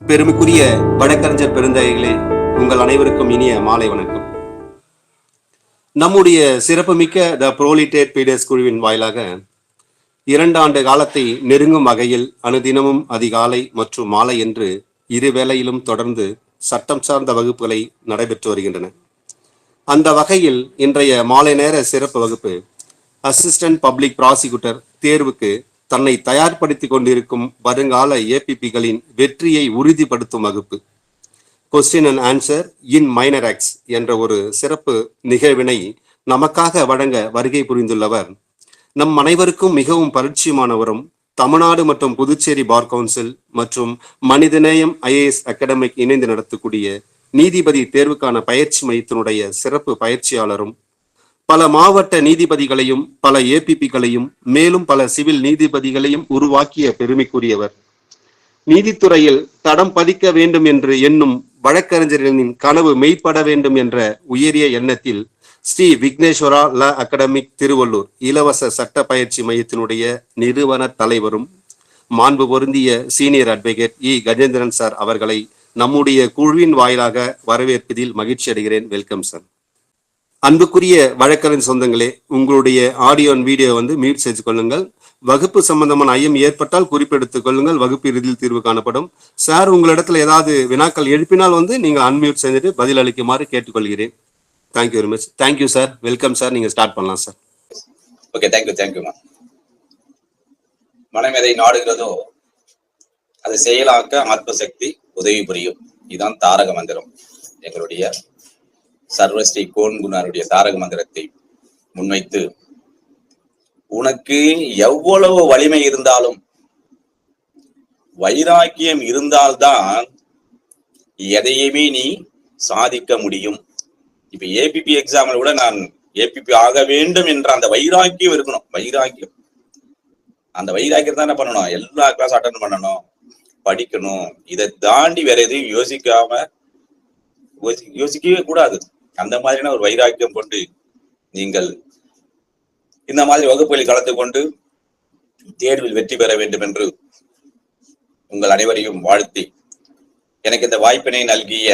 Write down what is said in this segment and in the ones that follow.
பெருமைக்குரிய வழக்கறிஞர் பெருந்தகைகளே, உங்கள் அனைவருக்கும் இனிய மாலை வணக்கம். நம்முடைய சிறப்புமிக்க த புரோலிட்டேட் பீடர்ஸ் குழுவின் வாயிலாக 2 ஆண்டு காலத்தை நெருங்கும் வகையில் அனுதினமும் அதிகாலை மற்றும் மாலை என்று இருவேளையிலும் தொடர்ந்து சட்டம் சார்ந்த வகுப்புகளை நடைபெற்று வருகின்றன. அந்த வகையில் இன்றைய மாலை நேர சிறப்பு வகுப்பு அசிஸ்டன்ட் பப்ளிக் ப்ராசிக்யூட்டர் தேர்வுக்கு தன்னை தயார்படுத்திக் கொண்டிருக்கும் வருங்கால ஏபிபிகளின் வெற்றியை உறுதிப்படுத்தும் வகுப்பு question and answer in minor acts என்ற ஒரு சிறப்பு நிகழ்வினை நமக்காக வழங்க வருகை புரிந்துள்ளவர் நம் அனைவருக்கும் மிகவும் பரிச்சயமானவரும் தமிழ்நாடு மற்றும் புதுச்சேரி பார் கவுன்சில் மற்றும் மனிதநேயம் ஐஏஎஸ் அகாடமிக் இணைந்து நடத்தக்கூடிய நீதிபதி தேர்வுக்கான பயிற்சி மையத்தினுடைய சிறப்பு பயிற்சியாளரும் பல மாவட்ட நீதிபதிகளையும் பல ஏபிபிகளையும் மேலும் பல சிவில் நீதிபதிகளையும் உருவாக்கிய பெருமைக்குரியவர். நீதித்துறையில் தடம் பதிக்க வேண்டும் என்று எண்ணும் வழக்கறிஞர்களின் கனவு மெய்ப்பட வேண்டும் என்ற உயரிய எண்ணத்தில் ஸ்ரீ விக்னேஸ்வரா லா அகாடமிக் திருவள்ளூர் இலவச சட்ட பயிற்சி மையத்தினுடைய நிறுவன தலைவரும் மாண்பு பொருந்திய சீனியர் அட்வொகேட் இ கஜேந்திரன் சார் அவர்களை நம்முடைய குழுவின் வாயிலாக வரவேற்பதில் மகிழ்ச்சி அடைகிறேன். Welcome sir. அன்புக்குரிய வழக்கறிஞர் சொந்தங்களே, உங்களுடைய ஆடியோ வீடியோ மியூட் செய்து கொள்ளுங்கள். வகுப்பு சம்பந்தமான ஐயம் ஏற்பட்டால் குறிப்பெடுத்துக் கொள்ளுங்கள். வகுப்பு இறுதியில் தீர்வு காணப்படும். சார், உங்களிடத்துல ஏதாவது வினாக்கள் எழுப்பினால் நீங்க அன்மியூட் செஞ்சுட்டு பதில் அளிக்குமாறு கேட்டுக்கொள்கிறேன். Thank you very much. Thank you sir. Welcome sir. நீங்க ஸ்டார்ட் பண்ணலாம் சார். Okay, thank you. மனம் எதை நாடுகிறதோ அது செயலாக்க ஆத்ம சக்தி உதவி புரியும். இதுதான் தாரக மந்திரம். எங்களுடைய சர்வஸ்ரீ கோன்குணருடைய தாரக மந்திரத்தை முன்வைத்து, உனக்கு எவ்வளவு வலிமை இருந்தாலும் வைராக்கியம் இருந்தால்தான் எதையுமே நீ சாதிக்க முடியும். இப்ப ஏபிபி எக்ஸாம்ல கூட நான் ஏபிபி ஆக வேண்டும் என்ற அந்த வைராக்கியம் இருக்கணும். அந்த வைராக்கியம் தான் என்ன பண்ணணும்? எல்லா கிளாஸ் அட்டன் பண்ணணும், படிக்கணும். இதை தாண்டி வேற எதையும் யோசிக்கவே கூடாது. அந்த மாதிரியான ஒரு வைராக்கியம் கொண்டு நீங்கள் இந்த மாதிரி வகுப்புகளில் கலந்து கொண்டு தேர்வில் வெற்றி பெற வேண்டும் என்று உங்கள் அனைவரையும் வாழ்த்தி, எனக்கு இந்த வாய்ப்பினை நல்கிய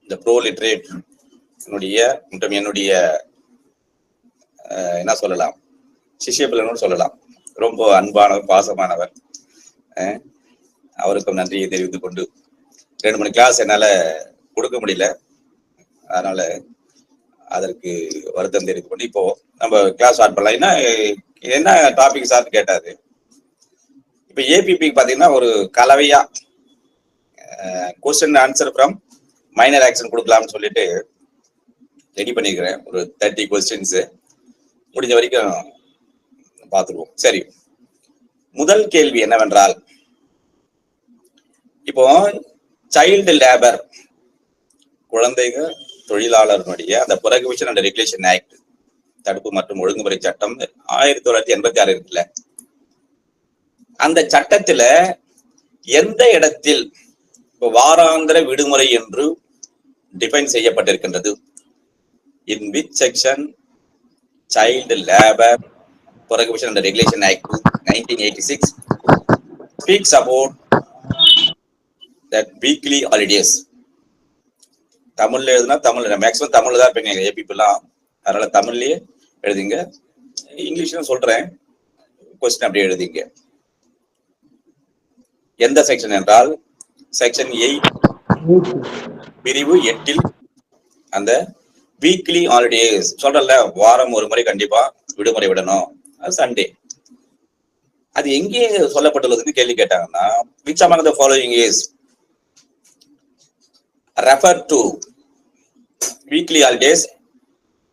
இந்த ப்ரோ லிட்ரேட் மற்றும் என்னுடைய என்ன சொல்லலாம், சிஷ்யபிள்ளன்னு சொல்லலாம், ரொம்ப அன்பானவர், பாசமானவர், அவருக்கும் நன்றியை தெரிவித்துக் கொண்டு 2 மணி கிளாஸ் என்னால கொடுக்க முடியல, அதனால அதற்கு வருத்தம் தெரிவித்துக் கொண்டு இப்போ நம்ம கிளாஸ் ஸ்டார்ட் பண்ணலாம். என்ன டாபிக் சார் கேட்டாரு. இப்ப ஏபிபி பாத்தீங்கன்னா ஒரு கலவையா question answer from minor action கொடுக்கலாம்னு சொல்லிட்டு ரெடி பண்ணிருக்கிறேன். ஒரு 30 கொஸ்டின்ஸ் முடிஞ்ச வரைக்கும் பார்த்துருவோம். சரி, முதல் கேள்வி என்னவென்றால், இப்போ சைல்டு லேபர், குழந்தைகள் தொழிலாளர்களுடைய அந்த புரோஹிபிஷன் அண்ட் ரெகுலேஷன் ஆக்ட், தடுப்பு மற்றும் ஒழுங்குமுறை சட்டம் 1986 இருக்குல்ல, அந்த சட்டத்துல எந்த இடத்தில் வாராந்திர விடுமுறை என்று டிஃபைன் செய்யப்பட்டிருக்கின்றது? In which section child labour prohibition and regulation act 1986 speaks about that weekly holidays? தமிழ்ல எழுதுனா தமிழ்ல, மேக்சிமம் தமிழ்ல தான் இருப்பீங்க ஏபிபிலாம், அதனால தமிழ்லயே எழுதிங்க. இங்கிலீஷ்ல சொல்றேன், கொஸ்டின் அப்படியே எழுதிங்க. எந்த செக்ஷன் என்றால் செக்ஷன் 8 பிரிவு 8 அந்த வீக்லி ஹாலிடேஸ் சொல்றல, வாரம் ஒரு முறை கண்டிப்பா விடுமுறை விடணும், அது சண்டே. அது எங்கே சொல்லப்பட்டுள்ளதுன்னு கேள்வி கேட்டாங்கன்னா, which among the following is refer to weekly holidays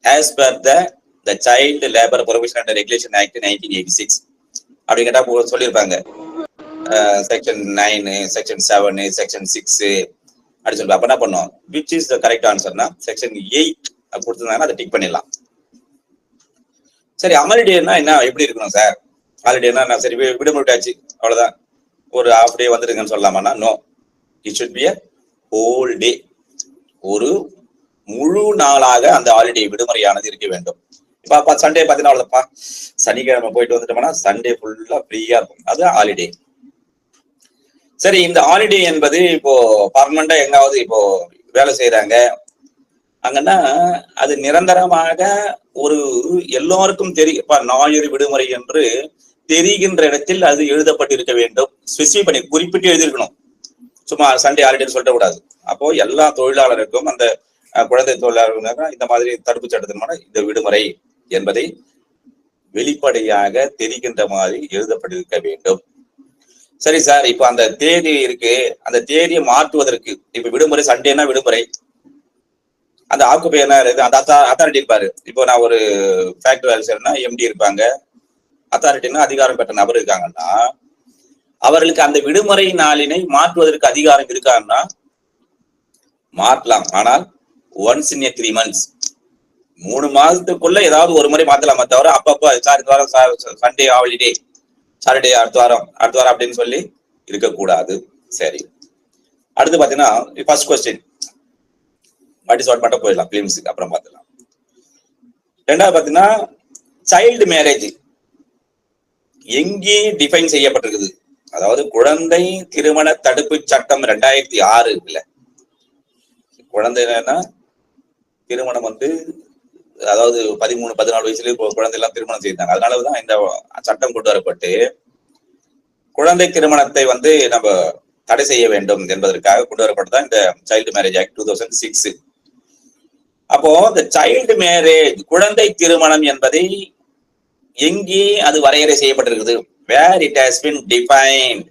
as per the Child Labor Prohibition and Regulation Act 1986 அப்படி கேட்டா சொல்லியிருப்பாங்க. செக்ஷன் 9, செக்ஷன் 7, செக்ஷன் 6 அப்படி சொல்லுவாங்க. அப்ப என்ன பண்ணும், விச் இஸ் த கரெக்ட் ஆன்சர்னா செக்ஷன் 8 கொடுத்துருந்தாங்கன்னா அதை டிக் பண்ணிடலாம். சரி, ஹாலிடேனா என்ன, எப்படி இருக்கணும் சார்? ஹாலிடேனா நான் சரி விடுமுறை விட்டாச்சு அவ்வளவுதான், ஒரு ஹாஃப் டே வந்துருங்கன்னு சொல்லலாமான்னா no, it should be a whole day. ஒரு முழு நாளாக அந்த ஹாலிடே விடுமுறையானது இருக்க வேண்டும். இப்ப சண்டே பாத்தீங்கன்னா அவ்வளவுப்பா, சனிக்கிழமை போயிட்டு வந்துட்டோம்னா சண்டே ஃபுல்லா ஃப்ரீயா இருக்கும், அது ஹாலிடே. சரி, இந்த ஹாலிடே என்பது இப்போ பர்மனண்டா எங்காவது இப்போ வேலை செய்யறாங்க அங்கன்னா அது நிரந்தரமாக ஒரு எல்லோருக்கும் தெரியும் ஞாயிறு விடுமுறை என்று தெரிகின்ற இடத்தில் அது எழுதப்பட்டிருக்க வேண்டும். ஸ்பெசிஃபை பண்ணி குறிப்பிட்டு எழுதியிருக்கணும். சும்மா சண்டே ஹாலிடேன்னு சொல்லிட கூடாது. அப்போ எல்லா தொழிலாளருக்கும் அந்த குழந்தை தொழிலாளர்கள் இந்த மாதிரி தடுப்பு சட்டத்தின் மூலம் இந்த விடுமுறை என்பதை வெளிப்படையாக தெரிகின்ற மாதிரி எழுதப்பட்டிருக்க வேண்டும். சரி சார், இப்ப அந்த தேதி இருக்கு, அந்த தேதியை மாற்றுவதற்கு இப்ப விடுமுறை சண்டேனா விடுமுறை, அந்த ஆக்குபை என்ன அந்த அத்தாரிட்டி இருப்பாரு. இப்போ நான் ஒரு ஃபேக்டரி வேலை செய்யறேன்னா எம்டி இருப்பாங்க, அத்தாரிட்டின்னா அதிகாரம் பெற்ற நபர் இருக்காங்கன்னா அவர்களுக்கு அந்த விடுமுறை நாளினை மாற்றுவதற்கு அதிகாரம் இருக்காங்கன்னா மாற்றலாம். ஆனால் ஒன்ஸ் இன் 3 months 3 மாதத்துக்குள்ள ஏதாவது ஒரு முறை மாத்தலாமா தவிர அப்பப்ப சார் இந்த வாரம் சண்டே ஹாலிடே, சாட்டர்டே அடுத்த வாரம் அப்படின்னு சொல்லி இருக்கக்கூடாது. சரி, அடுத்து பாத்தீங்கன்னா first question what is what மட்டும் போயிடலாம், பிலிம்ஸுக்கு அப்புறம் பார்த்துக்கலாம். ரெண்டாவது பாத்தீங்கன்னா சைல்டு மேரேஜ் எங்கே டிஃபைன் செய்யப்பட்டிருக்குது, அதாவது குழந்தை திருமண தடுப்பு சட்டம் 2006 இருக்குல்ல, குழந்தைன்னா திருமணம் அதாவது 13-14 வயசுலயே குழந்தை எல்லாம் திருமணம் செய்தாங்க. அதனாலதான் இந்த சட்டம் கொண்டு வரப்பட்டு குழந்தை திருமணத்தை நம்ம தடை செய்ய வேண்டும் என்பதற்காக கொண்டு வரப்பட்டதான் இந்த சைல்டு மேரேஜ் ஆக்ட் 2006. அப்போ இந்த சைல்டு மேரேஜ் குழந்தை திருமணம் என்பதை எங்கே அது வரையறை செய்யப்பட்டிருக்குது, where it has been defined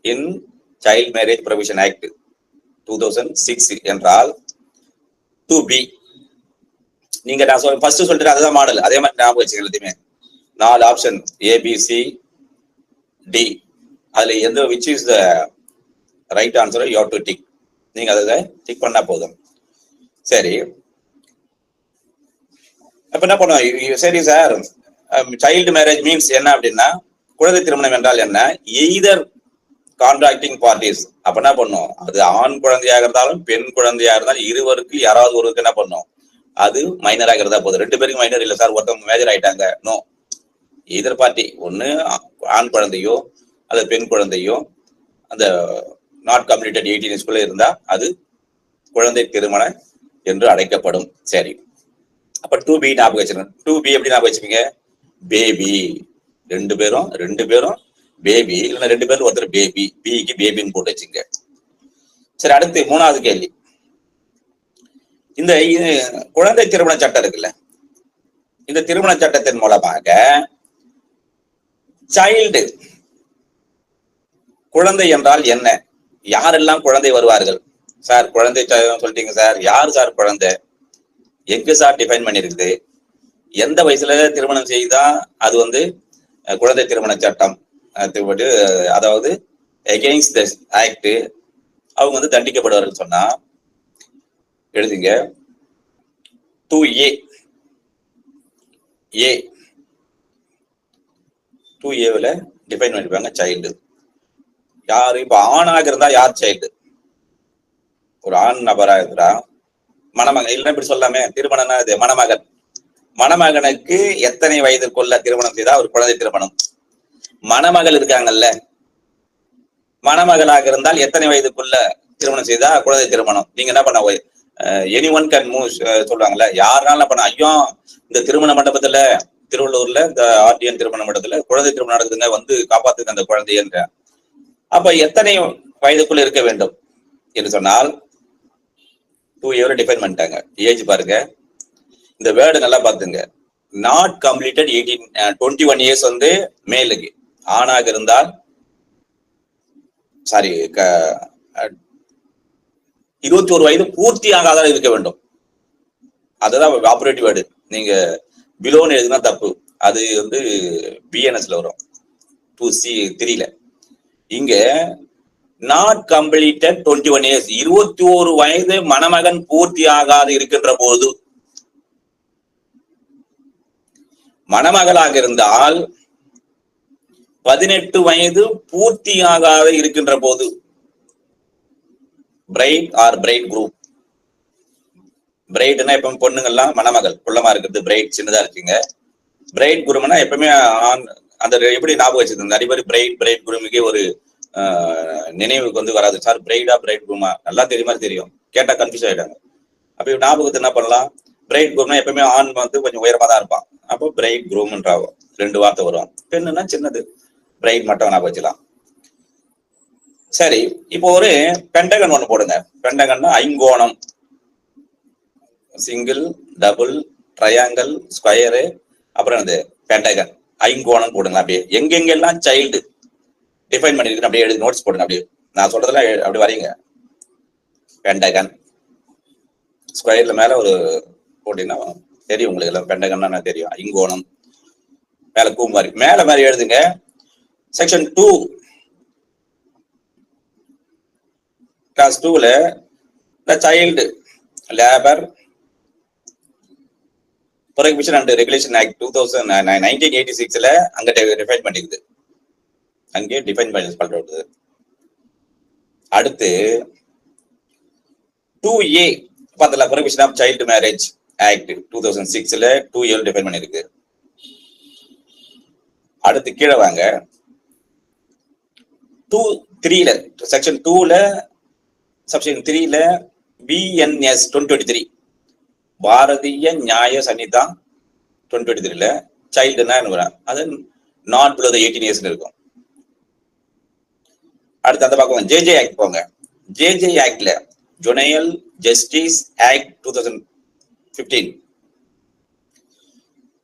in child marriage provision act 2006 என்றால் 2B. நீங்க நான் ஃபர்ஸ்ட் சொல்லிட்டு அதுதான் மாடல், அதே மாதிரி ஞாபகம் வச்சுக்க. எல்லாத்தையுமே 4 ஆப்ஷன் ABCD, அதுல எந்த which is the right answer you have to tick. நீங்க அதை டிக் பண்ணா போதும். சரி, அப்ப என்ன பண்ணுவோம், சரி சார் சைல்டு மேரேஜ் மீன்ஸ் என்ன அப்படின்னா குழந்தை திருமணம் என்றால் என்ன, எய்தர் கான்ட்ராக்டிங் பார்ட்டிஸ். அப்ப என்ன பண்ணும், அது ஆண் குழந்தையாக இருந்தாலும் பெண் குழந்தையாக இருந்தாலும் இருவருக்கு யாராவது ஒருவருக்கு என்ன பண்ணும், அது மைனராக இருந்தா போதும். 2 பேருக்கு மைனர் இல்ல சார், ஒருத்தவங்க மேஜர் ஆயிட்டாங்க, நோ. எய்தர் பார்ட்டி, ஒண்ணு ஆண் குழந்தையோ அல்லது பெண் குழந்தையோ அந்த நாட் கம்ப்ளீட்டட் 18 இயர்ஸ்க்குள்ள இருந்தா அது குழந்தை திருமணம் என்று அழைக்கப்படும். சரி, அப்ப 2B ஞாபகம் வச்சிருக்கேன். 2B எப்படி ஞாபகம் வச்சுப்பீங்க, பேபி. 2 பேரும் பேபி, இல்லைன்னா 2 பேரும் ஒருத்தர் பேபி, பிக்கு பேபின்னு போட்டு வச்சுங்க. சரி, அடுத்து 3வது கேள்வி. இந்த குழந்தை திருமண சட்டம் இருக்குல்ல, இந்த திருமண சட்டத்தின் மூலமாக சைல்டு குழந்தை என்றால் என்ன, யாரெல்லாம் குழந்தை வருவார்கள் சார், குழந்தை சொல்லிட்டீங்க சார், யார் சார் குழந்தை, எங்க சார் டிஃபைன் பண்ணிருக்குது, எந்த வயசுல திருமணம் செய்தா அது குழந்தை திருமண சட்டம், அதாவது அகெயின்ஸ்ட் தி ஆக்ட் அவங்க தண்டிக்கப்படுவார்கள் சொன்னா எழுதுங்க. 2A 2Aல டிஃபைன் பண்ணிருப்பாங்க சைல்டு யாரு. இப்ப ஆணாக இருந்தா யார் சைல்டு, ஒரு ஆண் நபரா இருக்கிறா, மணமகன் இல்லைன்னா இப்படி சொல்லாமே, திருமணம்னா இது மணமகன். மணமகனுக்கு எத்தனை வயதுக்குள்ள திருமணம் செய்தா ஒரு குழந்தை திருமணம். மணமகள் இருக்காங்கல்ல, மணமகளாக இருந்தால் எத்தனை வயதுக்குள்ள திருமணம் செய்தா குழந்தை திருமணம். நீங்க என்ன பண்ண, எனி ஒன் கேன் மூவ் சொல்றாங்கல்ல, யாருனாலும் பண்ண. ஐயோ, இந்த திருமண மண்டபத்துல திருவள்ளூர்ல இந்த RTN திருமண மண்டபத்துல குழந்தை திருமணம் நடக்குதுங்க, காப்பாத்துங்க அந்த குழந்தைன்ற. அப்ப எத்தனை வயதுக்குள்ள இருக்க வேண்டும் என்று சொன்னால் 2A டிஃபைன் பண்ணிட்டாங்க. ஏஜ் பாருங்க, இந்த வேர்டு நல்லா பாத்துங்க. நாட் கம்ப்ளீட்டட் 21 இயர்ஸ் மேலுக்கு, ஆணாக இருந்தால் சாரி 21 வயது பூர்த்தி ஆகாத இருக்க வேண்டும். அதுதான் ஆபரேட்டிவ் வேர்டு. நீங்க பிலோன்னு எழுதுனா தப்பு, அது BNSல வரும் 2C3ல. இங்க நாட் கம்ப்ளீட்டட் 21 இயர்ஸ், 21 வயது மணமகன் பூர்த்தி ஆகாது இருக்கின்ற போது. மணமகளாக இருந்தால் 18 வயது பூர்த்தியாகாத இருக்கின்ற போது, பிரைட் ஆர் பிரைட் குரூப். பிரைட்னா எப்ப பொண்ணுங்கள்லாம் மணமகள் குள்ளமா இருக்கிறது, பிரைட் சின்னதா இருக்குங்க. பிரைட் குரூம்னா எப்பவுமே அந்த எப்படி ஞாபகம் வச்சிருந்தேன், நிறைய பேர் பிரைட் குரூமுக்கே ஒரு நினைவுக்கு வந்து வராது. சார் பிரைடா பிரைட் குரூமா நல்லா தெரியுமா தெரியும், கேட்டா கன்ஃபியூஸ் ஆயிட்டாங்க. அப்ப ஞாபகத்தை என்ன பண்ணலாம், பிரைட் குரூம்னா எப்பவுமே ஆண் வந்து கொஞ்சம் உயரமா தான் இருப்பான், அப்போ பிரைட் குரூம்ன்றாகும், 2 வார்த்தை வரும். பெண்ணுன்னா சின்னது, பிரைட் மட்டும் ஞாபகம் வச்சுக்கலாம். சரி, இப்போ ஒரு பெண்டகன் ஒண்ணு போடுங்க. பெண்டகன்னா ஐங்கோணம், சிங்கிள், டபுள், ட்ரையாங்கிள், ஸ்கொயரு, அப்புறம் இது பெண்டகன், ஐங்கோணம் போடுங்க. அப்படியே எங்கெங்கெல்லாம் சைல்டு டிஃபைன் பண்ணிருக்கு அப்படியே எழுதி நோட்ஸ் போடுங்க. அப்படியே நான் சொல்றதுல அப்படி வரீங்க. பெண்டகன் ஸ்கொயர்ல மேல ஒரு போட்டீங்கன்னா தெரியும் உங்களுக்கு எல்லாம். பெண்டகன்னா தெரியும். ஐங்கோணம் மேல கூ மாதிரி மேல மாதிரி எழுதுங்க. செக்ஷன் 2 கிளாஸ் 2ல the child labor prohibition and regulation act 1986ல அங்க டிஃபைன் பண்ணிருக்குது, அங்கே டிஃபைன் பண்றது. அடுத்து 2A பார்த்தல, prohibition of child marriage act 2006ல 2A define பண்ணிருக்கு. அடுத்து கீழே வாங்க. 2(3ல செக்ஷன் 2ல செக்ஷன் 3ல BNS 2023 பாரதிய நியாய சன்னிதா 2023ல சைல்டுனா அது நாட் பிலோ 18 இயர்ஸ் இருக்கும். அடுத்து அந்த பக்கம் JJ ஆக்ட் போங்க. JJ ஆக்ட்ல ஜுனையல் ஜஸ்டிஸ் ஆக்ட் 2015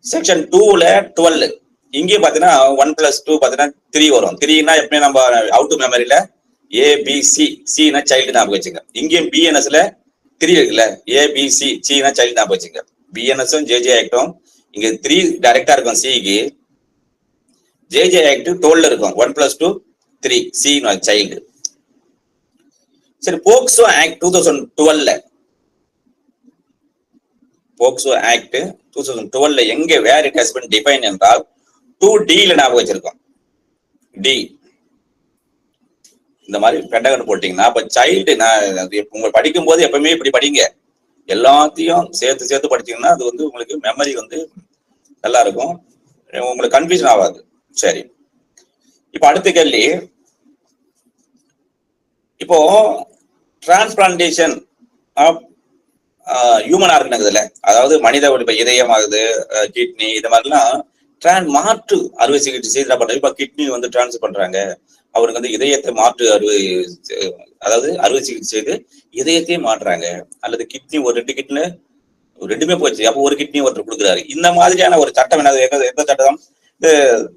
செக்ஷன் 2ல 12 இங்கே பாத்தீங்கன்னா 1+2 பாத்தீங்கன்னா 3 வரும். 3னா எப்பவுமே நம்ம அவுட் டு மெமரியில ABC, Cனா சைல்டு ஞாபகம் வச்சுங்க. இங்கேயும் BNSல 3 இருக்குல்ல, ABC, Cனா சைல்டு ஞாபகம் வச்சுங்க. BNSம் JJ ஆக்டும் இங்க 3 டைரக்டா இருக்கும் Cக்கு. JJ ஆக்ட் 12ல இருக்கும் 1+2 3, C சைல்டு. சரி, போக்சோ ஆக்ட் 2012ல போக்சோ ஆக்ட் 2012ல எங்க வேர் இட் ஹஸ் பீன் டிஃபைன் என்றால் 2Dல ஞாபகம் வச்சிருக்கோம். D இந்த மாதிரி பெண்டகன் போட்டீங்கன்னா அப்ப சைல்டு, உங்க படிக்கும் போது எப்பவுமே இப்படி படிங்க, எல்லாத்தையும் சேர்த்து சேர்த்து படிச்சீங்கன்னா அது வந்து உங்களுக்கு மெமரி வந்து நல்லா இருக்கும், உங்களுக்கு கன்ஃபியூஷன் ஆகாது. சரி, இப்ப அடுத்த கேள்வி. இப்போ டிரான்ஸ்பிளான்டேஷன் ஆஃப் ஹியூமன் ஆர்கன், அதாவது மனித இதயம் ஆகுது, கிட்னி, இது மாதிரிலாம் மாற்று அறுவை சிகிச்சை செய்து பண்றாங்க. இப்ப கிட்னி வந்து டிரான்ஸ்ஃபர் பண்றாங்க, அவருக்கு வந்து இதயத்தை மாற்று அதாவது அறுவை சிகிச்சை செய்து இதயத்தையே மாற்றுறாங்க. அல்லது கிட்னி ஒரு 2 கிட்னில ரெண்டுமே போச்சு, அப்போ ஒரு கிட்னி ஒருத்தர் கொடுக்குறாரு. இந்த மாதிரியான ஒரு சட்டம் என்னது, எந்த சட்டம்?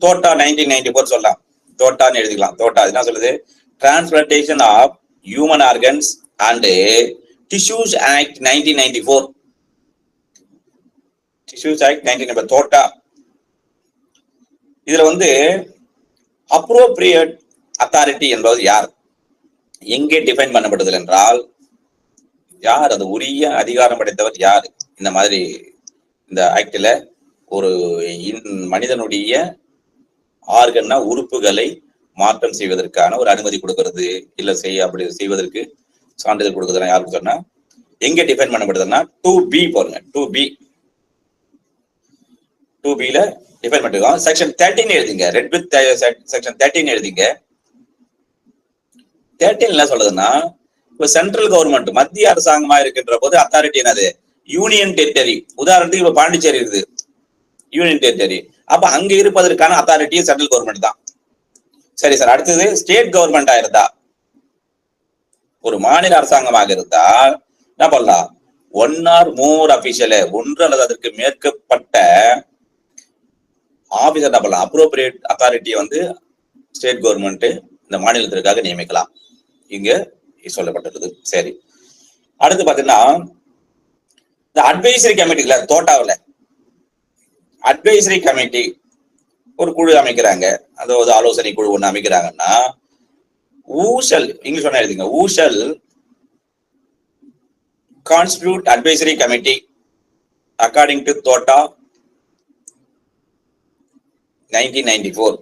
தோட்டா 1994 சொல்லலாம், தோட்டான்னு எழுதிக்கலாம். தோட்டா என்ன சொல்லுது? Transplantation of human organs and tissues act 1994. Tissues act 1994 தோட்டா. இதுல வந்து அப்ரோப்ரியேட் அத்தாரிட்டி என்பது யார், எங்கே டிஃபைன் பண்ணப்பட்டது என்றால் யார், அது உரிய அதிகாரம் படைத்தவர் யார்? இந்த மாதிரி இந்த ஆக்ட்ல ஒரு மனிதனுடைய ஆர்கன்னா உறுப்புகளை மாற்றம் செய்வதற்கான ஒரு அனுமதி கொடுக்கிறது, இல்ல அப்படி செய்வதற்கு சான்றிதழ் கொடுக்குறதுனா யாருக்கு சொன்னா எங்க டிஃபைன் பண்ணப்படுதுன்னா 2B போடுங்க. 2Bல டிஃபைன் பண்ணிருக்கோம். செக்ஷன் 13 எழுதிங்க. ரெட் வித் செக்ஷன் 13 எழுதிங்க. 13 என்ன சொல்றதுன்னா, இப்ப சென்ட்ரல் கவர்மெண்ட் மத்திய அரசாங்கமா இருக்கின்ற போது அத்தாரிட்டி என்னது? Union territory. உதாரணத்துக்கு இப்ப பாண்டிச்சேரி இருக்குது, யூனியன் டெரிட்டரி. அப்ப அங்க இருப்பதற்கான அத்தாரிட்டி சென்ட்ரல் கவர்மெண்ட் தான். சரி சார், அடுத்தது ஸ்டேட் கவர்மெண்டா இருந்தா, ஒரு மாநில அரசாங்கமாக இருந்தால் என்ன பண்ணலாம்? 1 or more அபிஷியல், 1 அல்லது அதற்கு மேற்பட்ட ஆபீசர் என்ன பண்ணலாம்? அப்ரோப்ரியேட் அத்தாரிட்டியை வந்து ஸ்டேட் கவர்மெண்ட் இந்த மாநிலத்திற்காக நியமிக்கலாம், இங்க சொல்லப்பட்டிருக்குது. சரி, அடுத்து பாத்தீங்கன்னா இந்த அட்வைசரி கமிட்டில தோட்டாவில் அட்வைசரி கமிட்டி ஒரு குழு அமைக்கிறாங்க, அதாவது ஆலோசனை குழு ஒண்ணு அமைக்கிறாங்கன்னா ஊஷல், இங்கிலீஷ் சொன்னா எழுதுங்க, who shall constitute advisory committee according to தோட்டா 1994.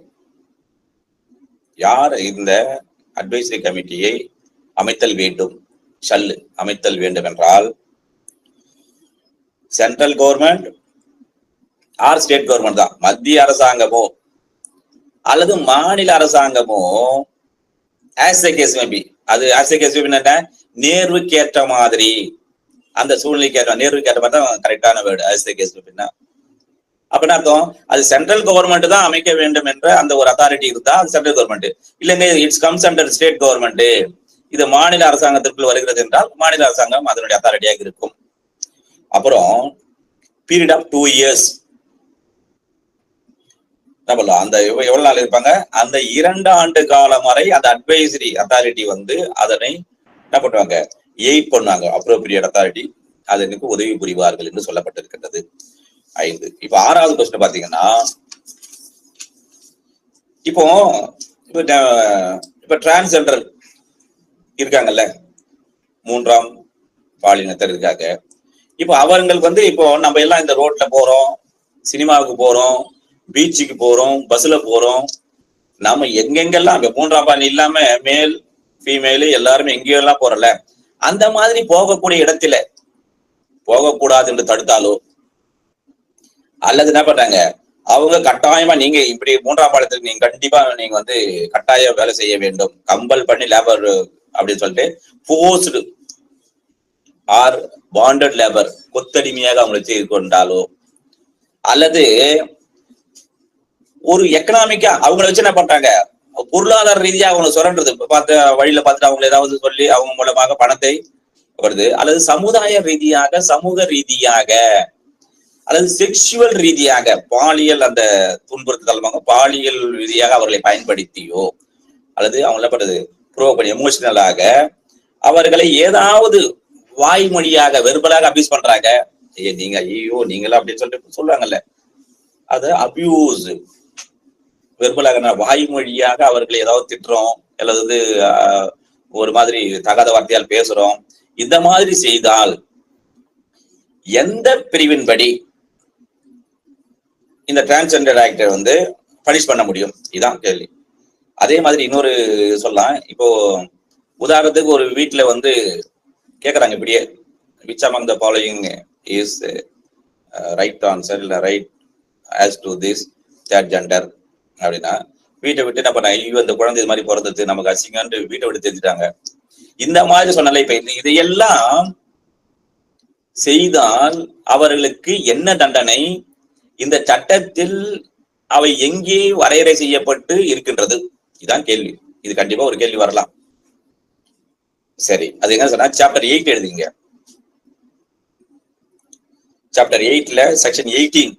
யார் இந்த அட்வைசரி கமிட்டியை அமைத்தல் வேண்டும், ஷல் அமைத்தல் வேண்டும் என்றால் central government or state government தான். மத்திய அரசாங்கமோ அல்லது மாநில அரசாங்கமோ ஆஸ் த கேஸ் மேபி. அது ஆஸ் த கேஸ் மேபி என்ன, நேர்வுக்கு ஏற்ற மாதிரி, அந்த சூழ்நிலைக்கு ஏற்ற நேர்வுக்கு ஏற்ற மாதிரி தான் கரெக்டான வேர்டு ஆஸ் த கேஸ் மேபின்னா. அப்படின்னு அர்த்தம் அது சென்ட்ரல் கவர்மெண்ட் தான் அமைக்க வேண்டும் என்ற அந்த ஒரு அத்தாரிட்டி இருந்தா அது சென்ட்ரல் கவர்மெண்ட். இல்லைங்க it's comes under state government, இது மாநில அரசாங்கத்திற்குள் வருகிறது என்றால் மாநில அரசாங்கம் அதனுடைய அத்தாரிட்டியாக இருக்கும். அப்புறம் பீரியட் ஆஃப் 2 years அந்த எவ்வளவு நாள் இருப்பாங்க, அந்த 2 ஆண்டு காலம் வரை அந்த அட்வைசரி அத்தாரிட்டி வந்து அதனை என்ன பண்ணுவாங்க, எய்ட் பண்ணுவாங்க. அப்ரோப்ரியேட் அத்தாரிட்டி அதற்கு உதவி புரிவார்கள் என்று சொல்லப்பட்டிருக்கின்றது. 5. இப்ப 6வது கொஸ்டின் பாத்தீங்கன்னா, இப்ப டிரான்ஸ்ஜெண்டர் இருக்காங்கல்ல, 3ஆம் பாலினத்தர் இருக்காங்க. இப்போ அவங்களுக்கு வந்து இப்போ நம்ம எல்லாம் இந்த ரோட்ல போறோம், சினிமாவுக்கு போறோம், பீச்சுக்கு போறோம், பஸ்ல போறோம், நாம எங்கெங்கெல்லாம் 3ஆம் பாலினம் இல்லாம மேல் ஃபீமேல் எல்லாருமே எங்கெல்லாம் போறல, அந்த மாதிரி போகக்கூடிய இடத்துல போகக்கூடாது என்று தடுத்தாலோ அல்லது என்ன பண்றாங்க, அவங்க கட்டாயமா நீங்க இப்படி 3ஆம் பாலினத்துக்கு நீங்க கண்டிப்பா நீங்க வந்து கட்டாய வேலை செய்ய வேண்டும், கம்பல் பண்ணி லேபர் அப்படின்னு சொல்லிட்டு போஸ்டு ஆர் பாண்டட் லேபர் கொத்தடிமையாக அவங்களை செய்து கொண்டாலோ, அல்லது ஒரு எக்கனாமிக்கா அவங்களை வச்சு என்ன பண்றாங்க, பொருளாதார ரீதியாக அவங்களை சுரண்டுறது, பார்த்து வழியில பார்த்துட்டு அவங்களை ஏதாவது சொல்லி அவங்க மூலமாக பணத்தை வருது, அல்லது சமுதாய ரீதியாக சமூக ரீதியாக அல்லது செக்ஷுவல் ரீதியாக பாலியல் அந்த துன்புறுத்தல் பாலியல் ரீதியாக அவர்களை பயன்படுத்தியோ அல்லது அவங்கள பண்றது ப்ரோவ் எமோஷனலாக அவர்களை ஏதாவது வாய்மொழியாக வெர்பலாக அபியூஸ் பண்றாங்க. நீங்க ஐயோ நீங்களா அப்படின்னு சொல்லிட்டு சொல்றாங்கல்ல, அது அபியூஸ். வெர்பலாக வாய்மொழியாக அவர்களை ஏதாவது திட்டுறோம் அல்லது ஒரு மாதிரி தகாத வார்த்தையால் பேசுறோம், இந்த மாதிரி செய்தால் எந்த பிரிவின்படி இந்த டிரான்ஸ்ஜெண்டர் ஆக்டை வந்து பனிஷ் பண்ண முடியும், இதுதான் கேள்வி. அதே மாதிரி இன்னொரு சொல்லலாம். இப்போ உதாரணத்துக்கு ஒரு வீட்டுல வந்து கேக்குறாங்க இப்படியே, which among the following is right answer இல்ல right as to this third gender அப்படின்னா, வீட்டை விட்டு என்ன பண்ண, ஐயோ இந்த குழந்தை இது மாதிரி பிறந்தது நமக்கு அசிங்கன்னு வீட்டை விட்டு தெரிஞ்சுட்டாங்க. இந்த மாதிரி சொன்னால இப்ப இதையெல்லாம் செய்தால் அவர்களுக்கு என்ன தண்டனை, இந்த சட்டத்தில் அவை எங்கே வரையறை செய்யப்பட்டு இருக்கின்றது, இதுதான் கேள்வி. இது கண்டிப்பா ஒரு கேள்வி வரலாம். சரி, அது என்ன சொன்னா சாப்டர் 8 எழுதிங்க. சாப்டர் 8ல செக்ஷன் 18.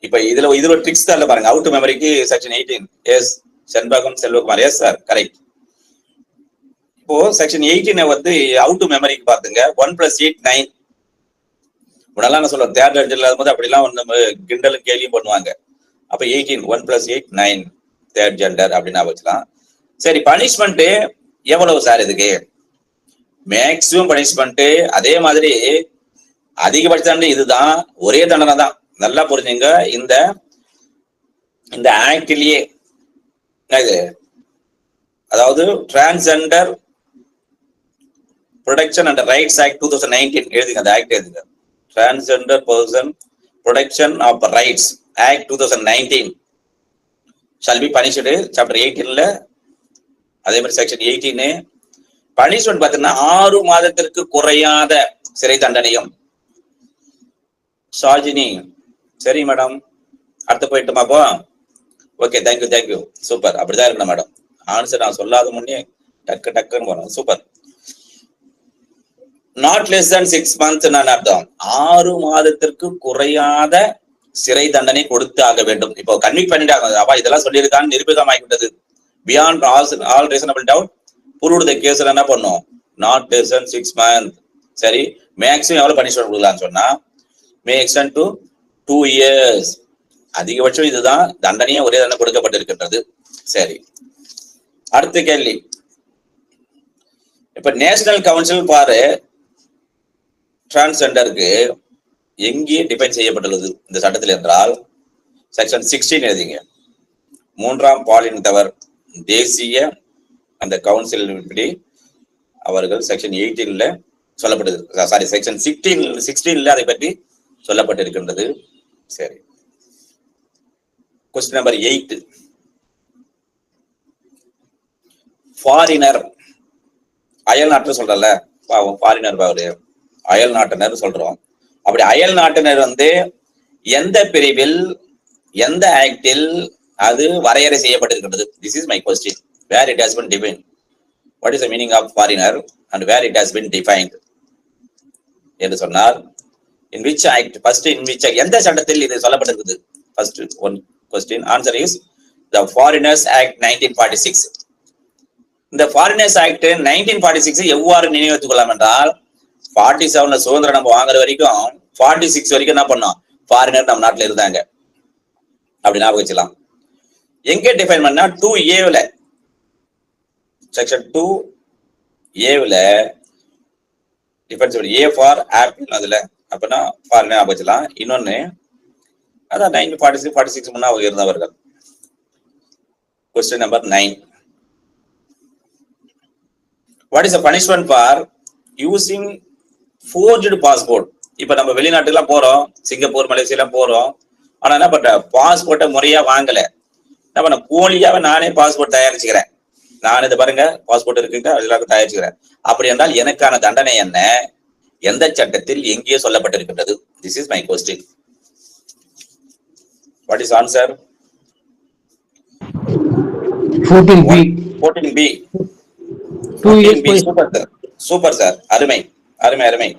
இப்ப இதுல ஒரு ட்ரிக்ஸ் தான் பாருங்க. அவுட் மெமரிக்கு section 18. Yes Shenbagam Selvakumar, yes sir correct. இப்போ செக்ஷன் 18 வந்து அவுட் மெமரிக்கு பாத்துங்க. 1+8 9. உடனே நான் சொல்றேன் தேர்ட் ஜெண்டர் இல்லாத போது அப்படிலாம் நம்ம கிண்டலும் கேலியும் பண்ணுவாங்க. அப்ப 18 1+8 9 தேர்ட் ஜெண்டர் அப்படின்னு வச்சுக்கலாம். சரி, பனிஷ்மெண்ட் எவ்வளவு சார் இதுக்கு? மேக்சிமம் பனிஷ்மெண்ட் அதே மாதிரி அதிகபட்ச தண்டனை இதுதான், ஒரே தண்டனை தான். நல்லா புரிஞ்சுங்க. இந்த ஆக்ட்லயே அதாவது transgender protection and rights act 2019 எழுதுங்க. அந்த ஆக்ட் எழுதுங்க. Transgender person protection of rights act 2019 shall be punished. Chapter 18ல அதே மாதிரி செக்ஷன் 18 பனிஷ்மெண்ட் பாத்தீங்கன்னா 6 மாதத்திற்கு குறையாத சிறை தண்டனையும். ஷாஜினி, சரி மேடம், அடுத்து போயிட்டுமாப்போ? Okay, thank you super. அப்படிதான் இருக்கணும் மேடம். ஆன்சர் நான் சொல்லாத முன்னே டக்குன்னு போறோம். Super. Not less than 6 months அர்த்தம் 6 மாதத்திற்கு குறையாத சிறை தண்டனை கொடுத்து ஆக வேண்டும். இப்போ கன்விக்ட் பண்ணிட்டாங்க, அப்பா இதெல்லாம் சொல்லியிருக்கான்னு நிரூபிதமாகிவிட்டது. Beyond all reasonable doubt புரூவ்ட் the case என்ன பண்ணும், நாட் லெஸ் than 6 months. சரி, மேக்ஸிமம் எவ்வளவு பனிஷ்மெண்ட் கொடுக்கலாம்னு சொன்னா மே எக்ஸ்டெண்ட் டு 2 years. அதிகபட்சம் இதுதான் தண்டனையே, ஒரே தண்டனை கொடுக்கப்பட்டிருக்கின்றது. சரி, அடுத்த கேள்வி. இப்ப நேஷனல் கவுன்சில் ஃபார் டிரான்ஸ்ஜெண்டருக்கு எங்கே டிஃபைன் செய்யப்பட்டுள்ளது இந்த சட்டத்தில் என்றால் செக்ஷன் 16 எழுதிங்க. 3ஆம் பாலினத்தவர் தேசிய அந்த கவுன்சில் படி அவர்கள் செக்ஷன் 18ல சொல்லப்பட்டது. சாரி, செக்ஷன் 16ல அதை பற்றி சொல்லப்பட்டிருக்கின்றது. சரி, கொஸ்டின் நம்பர் 8. ஃபாரினர், அயல் நாட்டு சொல்றல, பாவம் ஃபாரினர் பாவரு, அயல் நாட்டினர் சொல்றோம். அப்படி அயல் நாட்டினர் வந்து எந்த பிரிவில் எந்த ஆக்டில் அது வரையறை செய்யப்பட்டிருக்கின்றது? This is my question. Where it has been defined. What is the meaning of foreigner and where it has been defined என்று சொன்னால், in which act, first in which act, எந்த சட்டத்தில் இது சொல்லப்பட்டிருக்குது? first one question, answer is the Foreigners Act 1946. இந்த Foreigners Act 1946 எவ்வாறு நினைவுத்துக் கொள்ளலாம் என்றால், 47ல சுதந்திரம் நம்ம வாங்குற வரைக்கும் 46 வரைக்கும் என்ன பண்ணோம், ஃபாரினர் நம்ம நாட்டுல இருந்தாங்க. அப்படி ஞாபகம் வச்சுக்கலாம். எங்க டிஃபைன் பண்ணா 2A section 2A defence A for apple, அதுல அப்படின்னா ஃபாரினர் ஞாபகம் வச்சுக்கலாம். இன்னொன்னு அதான் 1946 46 முன்னா இருந்தவர்கள். Question number 9. What is the punishment for using forged passport? இப்ப நம்ம வெளிநாட்டுக்கெல்லாம் போறோம், சிங்கப்பூர் மலேசியா போறோம். ஆனா என்ன பண்ற, பாஸ்போர்ட்டை முறையா வாங்கல, என்ன பண்ண, போலியாவே நானே பாஸ்போர்ட் தயாரிச்சுக்கிறேன். நான் இதை பாருங்க பாஸ்போர்ட் இருக்குங்க எல்லாருக்கும் தயாரிச்சுக்கிறேன். அப்படி என்றால் எனக்கான தண்டனை என்ன, எந்த சட்டத்தில் எங்கே சொல்லப்பட்டிருக்கின்றது? This is my question. What is answer? 14B. 14B. 2 years. Super sir, super sir, அருமை அருமை அருமை.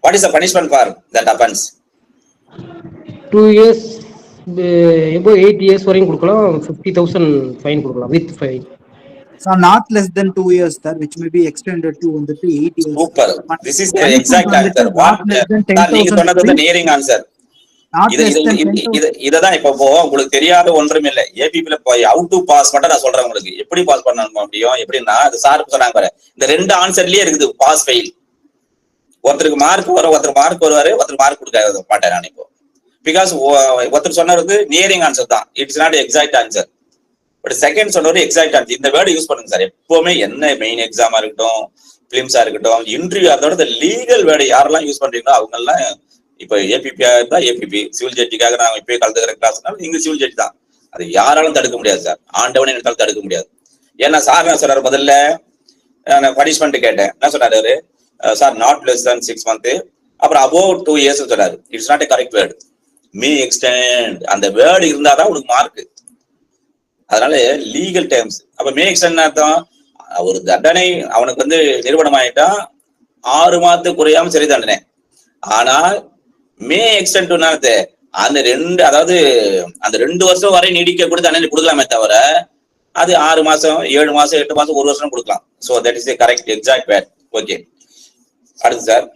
What is the punishment for that offence? 2 years above 8 years வரையும் கொடுக்கலாம், 50,000 ஃபைன் கொடுக்கலாம் with fine. So not less than 2 years, sir, which may be extended to 8 years. Super. This is the exact answer. What நீங்க சொன்னது nearing answer. இததான் இப்ப உங்களுக்கு தெரியாத ஒன்றும் இல்லை. ஏபிபில how to pass மட்டும் நான் சொல்றேன் உங்களுக்கு. எப்படி பாஸ் பண்ண முடியும் எப்படின்னா, அது சார் சொன்னாங்க பாரு, இந்த ரெண்டு ஆன்சர்லயே இருக்குது பாஸ் ஃபெயில். ஒருத்தருக்கு மார்க் வரும், ஒருத்தர் மார்க் வருவாரு, ஒருத்தர் மார்க் கொடுக்க மாட்டேன் நான் இப்போ. பிகாஸ் ஒருத்தர் சொன்னது நியரிங் ஆன்சர் தான், it's not exact answer. But second சொன்னது எக்ஸாக்ட் ஆன்சர். இந்த வேர்டு யூஸ் பண்ணுங்க சார் எப்பவுமே. என்ன மெயின் எக்ஸாமா இருக்கட்டும், பிலிம்ஸா இருக்கட்டும், இன்டர்வியூ, அதோட லீகல் வேர்டு யாரெல்லாம் யூஸ் பண்றீங்களோ அவங்க எல்லாம், இப்ப ஏபிபியா இருந்தா ஏபிபி, சிவில் ஜட்ஜிக்காக நான் இப்பயே கலந்துக்கிற கிளாஸ்னால இங்க சிவில் ஜட்ஜி தான். அது யாராலும் தடுக்க முடியாது சார், ஆண்டவனே என்னால தடுக்க முடியாது. ஏன்னா சார் என்ன சொல்றாரு, முதல்ல நான் பனிஷ்மெண்ட் கேட்டேன், என்ன சொன்னாரு sir, not less than 6 months, அப்புறம் above 2 years சொன்னாரு. It's not a correct word. May extend அந்த வேர்டு இருந்தாதான் உனக்கு மார்க். அதனால லீகல் டேர்ம்ஸ். அப்ப மே எக்ஸ்டெண்ட் அர்த்தம், ஒரு தண்டனை அவனுக்கு வந்து நிறுவனம் ஆயிட்டா 6 மாதத்துக்கு குறையாம சரி தண்டனை. ஆனால் மே எக்ஸ்டெண்ட் அந்த 2, அதாவது அந்த 2 வருஷம் வரை நீடிக்க கூட தண்டனை கொடுக்கலாமே தவிர, அது 6 மாசம் 7 மாசம் 8 மாசம் 1 வருஷம் கொடுக்கலாம். So that is correct exact word. Okay, அடுத்து சார்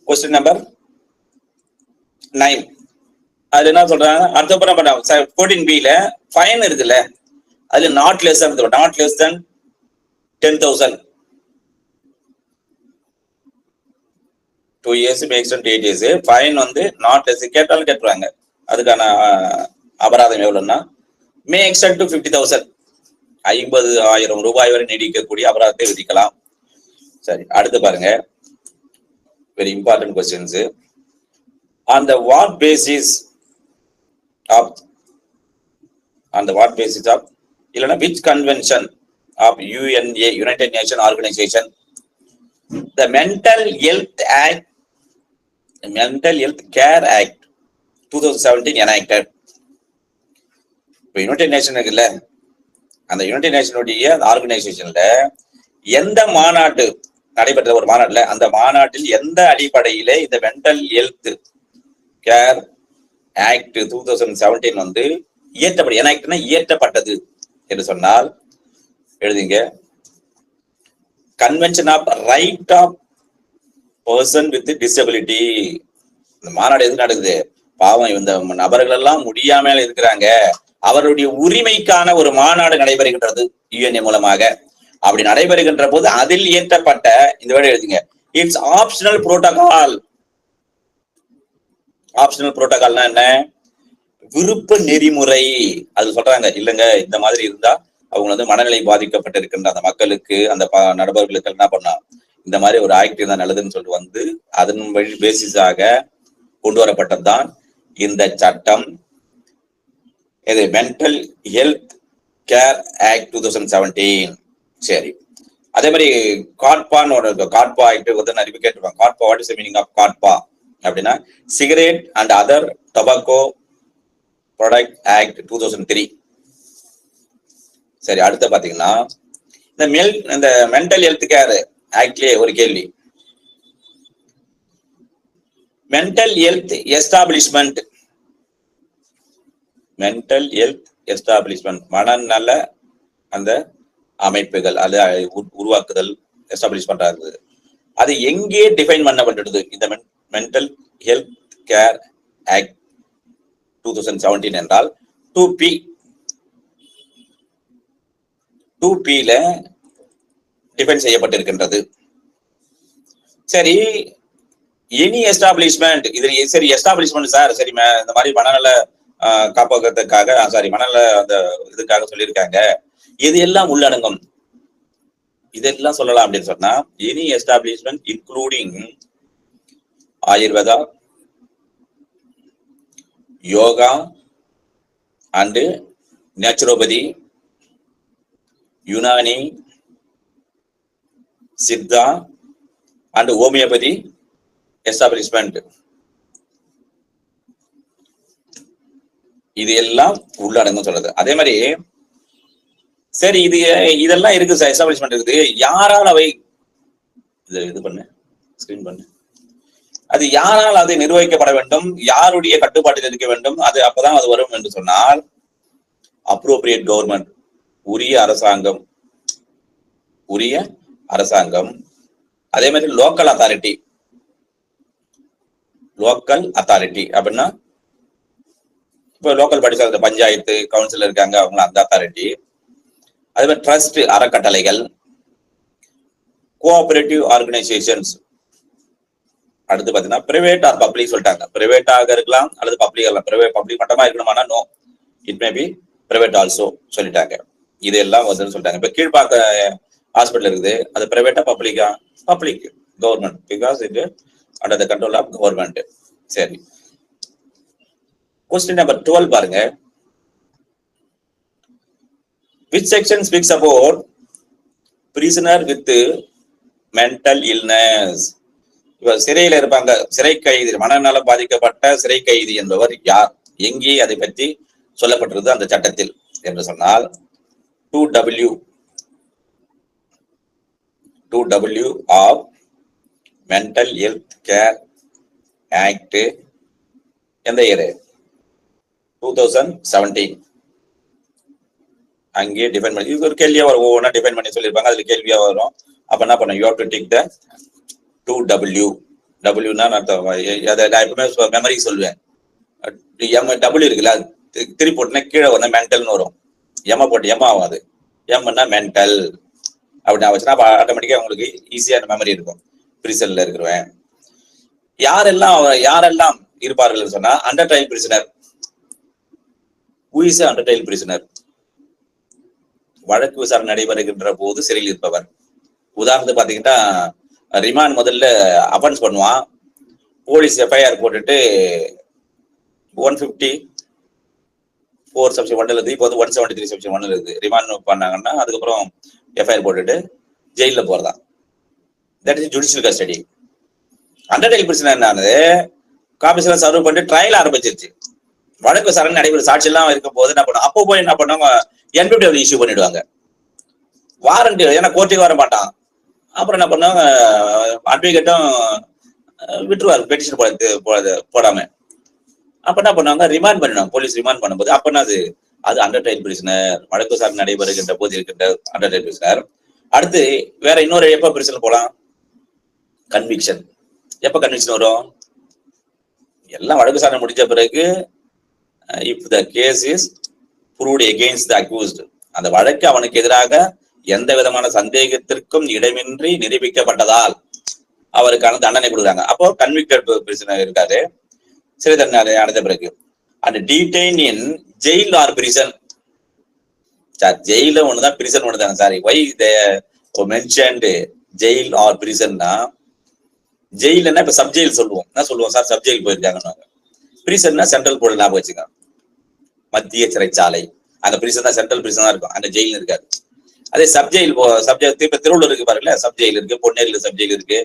கொஸ்டின் நம்பர் 9. அது என்ன சொல்றாங்க, அடுத்த 14B ஃபைன் இருக்குல்ல, அதுல not less than 10,000. 2 years May extend 8 years. Fine வந்து நாட் லெஸ், கேட்டாலும் கேட்டுருவாங்க. அதுக்கான அபராதம் எவ்வளவுன்னா, மே எக்ஸ்டெண்ட் டு 50,000, 50,000 ரூபாய் வரை நீடிக்கக்கூடிய அபராதத்தை விதிக்கலாம். சரி, அடுத்து பாருங்க, very important questions. On the what basis of இல்லனா which convention of UNA, United Nations Organization, the Mental Health Care Act 2017 enacted? United nation இருக்குல்ல, அந்த யுனைடெட் நேஷனுடைய ஆர்கனைசேஷன்ல எந்த மாநாட்டு நடைபெற்ற ஒரு மாநாட்டுல, அந்த மாநாட்டில் எந்த அடிப்படையில இந்த மென்டல் ஹெல்த் கேர் ஆக்ட் 2017 வந்து இயற்றப்பட்டது என்று சொன்னால் எழுதிங்க. Convention of right of person with disability. இந்த மாநாடு எது நடக்குது, பாவம் இந்த நபர்கள் எல்லாம் முடியாமல் இருக்கிறாங்க, அவருடைய உரிமைக்கான ஒரு மாநாடு நடைபெறுகின்றது யுஎன்ஏ மூலமாக. அப்படி நடைபெறுகின்ற போது அதில் இயற்றப்பட்ட இந்த வேர்டு எழுதுங்க, இட்ஸ் ஆப்ஷனல் புரோட்டோகால். ஆப்ஷனல் புரோட்டோகால்னா என்ன, விருப்ப நெறிமுறை. அது சொல்றாங்க, இல்லைங்க இந்த மாதிரி இருந்தா அவங்க வந்து மனநிலை பாதிக்கப்பட்டிருக்கின்ற அந்த மக்களுக்கு, அந்த நபர்களுக்கு என்ன பண்ணா, இந்த மாதிரி ஒரு ஆக்ட் இருந்தா நல்லதுன்னு சொல்லிட்டு வந்து அதன் வழி பேசிஸாக கொண்டு வரப்பட்டதுதான் இந்த சட்டம். இது மென்டல் ஹெல்த் கேர் ஆக்ட் 2017. சரி, அதே மாதிரி காட்பான்னு ஒரு காட்பா ஆக்ட் வந்து நிறைய பேர் கேட்டிருப்பாங்க. COTPA, what is the meaning of COTPA அப்படின்னா cigarette and other tobacco product act 2003. சரி, அடுத்து பாத்தீங்கன்னா இந்த மென்டல் ஹெல்த் கேர் ஆக்ட்லயே ஒரு கேள்வி. Mental health establishment, mental health establishment மனநல அந்த அமைப்புகள் அது உருவாக்குதல், எஸ்டாப்ளிஷ் பண்றாரு. அது எங்கே டிஃபைன் பண்ணப்பட்டது? இந்த மென்டல் ஹெல்த் கேர் ஆக்ட் 2017 என்றால் 2P 2P-ல டிஃபைன் செய்யப்பட்டிருக்கின்றது. சரி, எனி எஸ்டாப்ளிஷ்மெண்ட், இது சரி எஸ்டாப்ளிஷ்மெண்ட் சார், சரி இந்த மாதிரி மனநல காப்பகத்துக்காக மனநல அந்த இதுக்காக சொல்லியிருக்காங்க, இது எல்லாம் உள்ளடங்கும். இதெல்லாம் சொல்லலாம் அப்படின்னு சொன்னா any establishment including Ayurveda, yoga and naturopathy, Unani, Siddha and homeopathy establishment, இது எல்லாம் உள்ளடங்கும் சொல்றது. அதே மாதிரி சரி இதெல்லாம் இருக்கு சார், எஸ்டாப்ளிஷ்மெண்ட் இருக்குது, யாரால் அவை இது பண்ணு ஸ்கிரீன் பண்ணு, அது யாரால் அது நிர்வகிக்கப்பட வேண்டும், யாருடைய கட்டுப்பாட்டில் இருக்க வேண்டும், அது அப்பதான் அது வரும் என்று சொன்னால் அப்ரோப்ரியேட் கவர்மெண்ட், உரிய அரசாங்கம். அதே மாதிரி லோக்கல் அத்தாரிட்டி அப்படின்னா இப்ப லோக்கல் பாடிஸ் அந்த பஞ்சாயத்து கவுன்சில் இருக்காங்க, அவங்க அந்த அத்தாரிட்டி. அதே மாதிரி ட்ரஸ்ட் அறக்கட்டளைகள், கோஆபரேட்டிவ் ஆர்கனைசேஷன்ஸ். அடுத்து பாத்தீங்கன்னா பிரைவேட் ஆர் பப்ளிக் சொல்லிட்டாங்க. பிரைவேட்டாக இருக்கலாம் அல்லது பப்ளிக் இருக்கலாம். பப்ளிக் மட்டுமா இருக்கணுமானா no, it may be private also சொல்லிட்டாங்க. இதெல்லாம் வந்து சொல்லிட்டாங்க. இப்ப கீழ்பாக்க ஹாஸ்பிட்டல் இருக்குது, அது பிரைவேட்டா பப்ளிக்கா? Public, government, because it under the control of government. சரி, கொஸ்டின் நம்பர் 12 பாருங்க. Which section speaks about prisoner with mental illness? இவர் சிறையில் இருப்பாங்க, சிறை கைதி, மனநலம் பாதிக்கப்பட்ட சிறை கைதி என்பவர் யார், எங்கே அதை பற்றி சொல்லப்பட்டிருது அந்த சட்டத்தில் என்று சொன்னால் 2W of Mental Health Care Act எந்த இயர்? 2017. அங்கே டிஃபைன் பண்ணி இது ஒரு கேள்வியா வரும், ஒவ்வொன்றா டிஃபைன் பண்ணி சொல்லியிருப்பாங்க, அதுல கேள்வியா வரும். அப்ப என்ன பண்ண, you have to take the 2W. டபிள்யூனா நான் எப்பவுமே மெமரி சொல்லுவேன். டபிள்யூ இருக்குல்ல, திருப்பி போட்டுனா கீழே வந்து மென்டல்னு வரும். எம போட்டு எம ஆகாது, எம்னா மென்டல் அப்படின்னு ஆச்சுன்னா ஆட்டோமேட்டிக்கா உங்களுக்கு ஈஸியான மெமரி இருக்கும். பிரிசன்ல இருக்கிறவன் யாரெல்லாம் இருப்பார்கள் சொன்னா under trial prisoner. Under trial prisoner வழக்கு விசாரணை நடைபெறுகின்ற போது சிறையில் இருப்பவர். உதாரணத்துக்கு பாத்தீங்கன்னா ரிமாண்ட் முதல்ல அஃபென்ஸ் பண்ணுவான், போலீஸ் எஃப்ஐஆர் போட்டுட்டு 154 செக்ஷன் 1 இருக்கு, இப்போ வந்து 173 செக்ஷன் 1 இருக்கு. ரிமாண்ட் பண்ணாங்கன்னா அதுக்கப்புறம் எஃப்ஐஆர் போட்டுட்டு ஜெயில போறதான். That is judicial custody. Under trial prisoner என்னது, காப்பீஸ் சர்வ் பண்ணிட்டு ட்ரையல் ஆரம்பிச்சிருச்சு, வழக்கு விசாரணை நடைபெறும், சாட்சி எல்லாம் இருக்கும் போது என்ன பண்ணும், அப்போ போய் என்ன பண்ணுவாங்க, NPW இஷ்யூ பண்ணிடுவாங்க. வாரண்ட், ஏன்னா கோர்ட்டுக்கு வர மாட்டான். அப்புறம் என்ன பண்ணுவாங்க, அட்வொகேட்டும் விட்டுருவாரு பெட்டிஷன் போடாம. அப்ப என்ன பண்ணுவாங்க, ரிமாண்ட் பண்ணிடுவாங்க. போலீஸ் ரிமாண்ட் பண்ணும்போது அப்பனா அது அண்டர் ட்ரையல் பிரிசனர், வழக்கு விசாரணை நடைபெறுகின்ற போது இருக்கின்ற அண்டர் ட்ரையல் பிரிசனர். அடுத்து வேற இன்னொரு எப்ப பிரிசனர் போலாம், கன்விக்ஷன். எப்ப கன்விக்ஷன் வரும், எல்லாம் வழக்கு விசாரணை முடிஞ்ச பிறகு if the case is proved against the accused, அந்த வழக்கு அவனுக்கு எதிராக எந்த விதமான சந்தேகத்திற்கும் இடமின்றி நிரூபிக்கப்பட்டதால் அவருக்கான தண்டனை கொடுக்குறாங்க. அப்போ கன்விக்டட் பிரிசனர் இருக்காரு, சிறை தண்டனை அடைந்த பிறகு. And detain in jail or prison. Sir jail ஒண்ணுதான், பிரிசன் ஒண்ணுதாங்க sir. Why mentioned jail or பிரிசன்னா, ஜெயில்னா இப்ப சப் ஜெயில் சொல்லுவோம், என்ன சொல்லுவோம் சார், சப் ஜெயில் போயிருக்காங்க. பிரிசன்னா சென்ட்ரல் போர்டு ஞாபகம் வச்சுங்க, மத்திய சிறைச்சாலை. அந்த பிரிசன் தான் சென்ட்ரல் பிரிசன் தான் இருக்கும், அந்த ஜெயில் இருக்காது. அதே சப்ஜெயில் சப்ஜெக்ட் இப்ப திருவள்ளூர் இருக்கு பாருங்களேன், சப்ஜெயில் இருக்கு, பொன்னேரியில சப்ஜெயில் இருக்கு,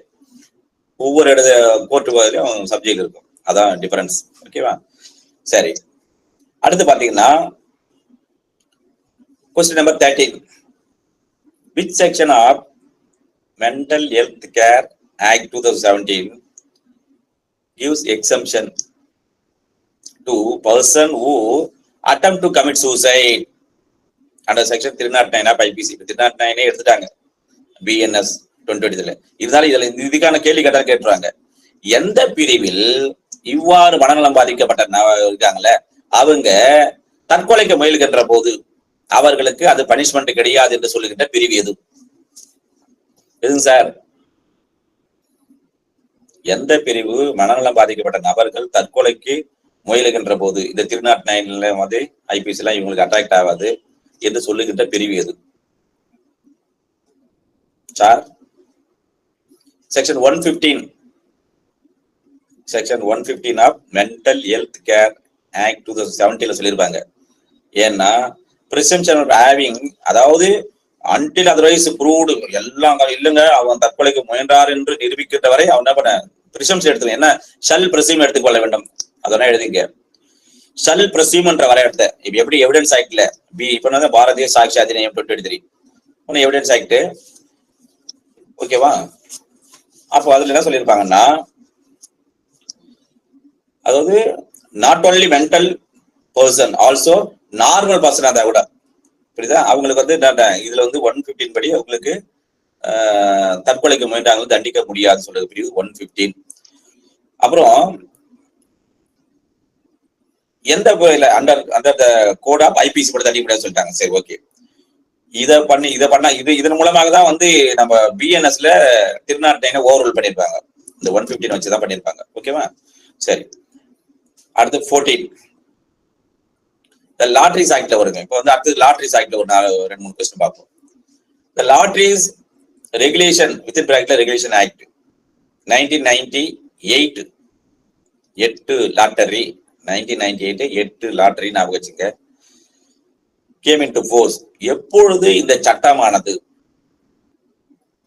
ஒவ்வொரு இடத்துல கோர்ட்டு பதிலையும் சப்ஜெயில் இருக்கும். அதான் டிஃபரன்ஸ். ஓகேவா? சரி, அடுத்து பாத்தீங்கன்னா question number 13. Which section of Mental Health Care Act 2017 gives exemption to person who attempt to commit suicide under section 309 of IPC? 309 எடுத்துட்டாங்க BNS 2020. இருந்தாலும் இதுக்கான கேள்வி கேட்டால் கேட்டுருவாங்க, எந்த பிரிவில் இவ்வாறு மனநலம் பாதிக்கப்பட்ட இருக்காங்களே அவங்க தற்கொலைக்கு முயல்கின்ற போது அவர்களுக்கு அது பனிஷ்மெண்ட் கிடையாது என்று சொல்லுகின்ற பிரிவு எது? எதுங்க சார்? எந்த பிரிவு மனநலம் பாதிக்கப்பட்ட நபர்கள் தற்கொலைக்கு முயலுகின்ற போது இந்த 309 வந்து ஐபிசி எல்லாம் இவங்களுக்கு அட்ராக்ட் ஆகாது என்று சொல்லுகின்ற பிரிவு எது sir? Section 115. Section 115 of mental health care act 2017 சொல்லியிருப்பாங்க. ஏன்னா பிரிசம்ப்ஷன் ஆஃப் ஹேவிங், அதாவது அன்டில் அதர்வைஸ் ப்ரூவ்டு, எல்லாம் இல்லைங்க அவன் தற்கொலைக்கு முயன்றார் என்று நிரூபிக்கின்ற வரை அவன் என்ன பண்ண பிரிசம்ப்ஷன் எடுத்துக்க. என்ன ஷல் பிரசீம் எடுத்துக்கொள்ள வேண்டும், அதெல்லாம் எழுதிங்க. ஷல் பிரசீம் என்ற வரை எடுத்த இப்ப எப்படி எவிடன்ஸ் ஆக்ட்ல இப்ப பாரதிய சாட்சி அதிநியம் 2023 ஒன்னு எவிடன்ஸ் ஆக்ட். ஓகேவா? அப்போ அதுல என்ன சொல்லியிருப்பாங்கன்னா, அதாவது not only mental person also normal person அதை விட, புரியுதா? அவங்களுக்கு வந்து இதுல வந்து 115 படி அவங்களுக்கு தற்கொலைக்கு முயன்றாங்களும் தண்டிக்க முடியாது சொல்றது பிரிவு 115. அப்புறம் எந்த under the code of IPC படி தண்டிக்க முடியாது சொல்லிட்டாங்க. சரி, ஓகே. இதை பண்ணா இதன் மூலமாக தான் வந்து நம்ம பிஎன்எஸ்ல 309 ஓவர்ரூல் பண்ணிருப்பாங்க. இந்த 115 வச்சுதான் பண்ணிருப்பாங்க. ஓகேவா? சரி, அடுத்து 14 லாட்டரிஸ் ஆக்ட்ல வருங்க. இப்போ வந்து அடுத்தது லாட்டரிஸ் ஆக்ட்ல ஒரு 2-3 கொஸ்டின் பார்ப்போம். The Lotteries Regulation within bracket Regulation Act 1998 8 lottery 1998 8 lottery ஞாபகம் வச்சுங்க. came into force. எப்பொழுது இந்த சட்டமானது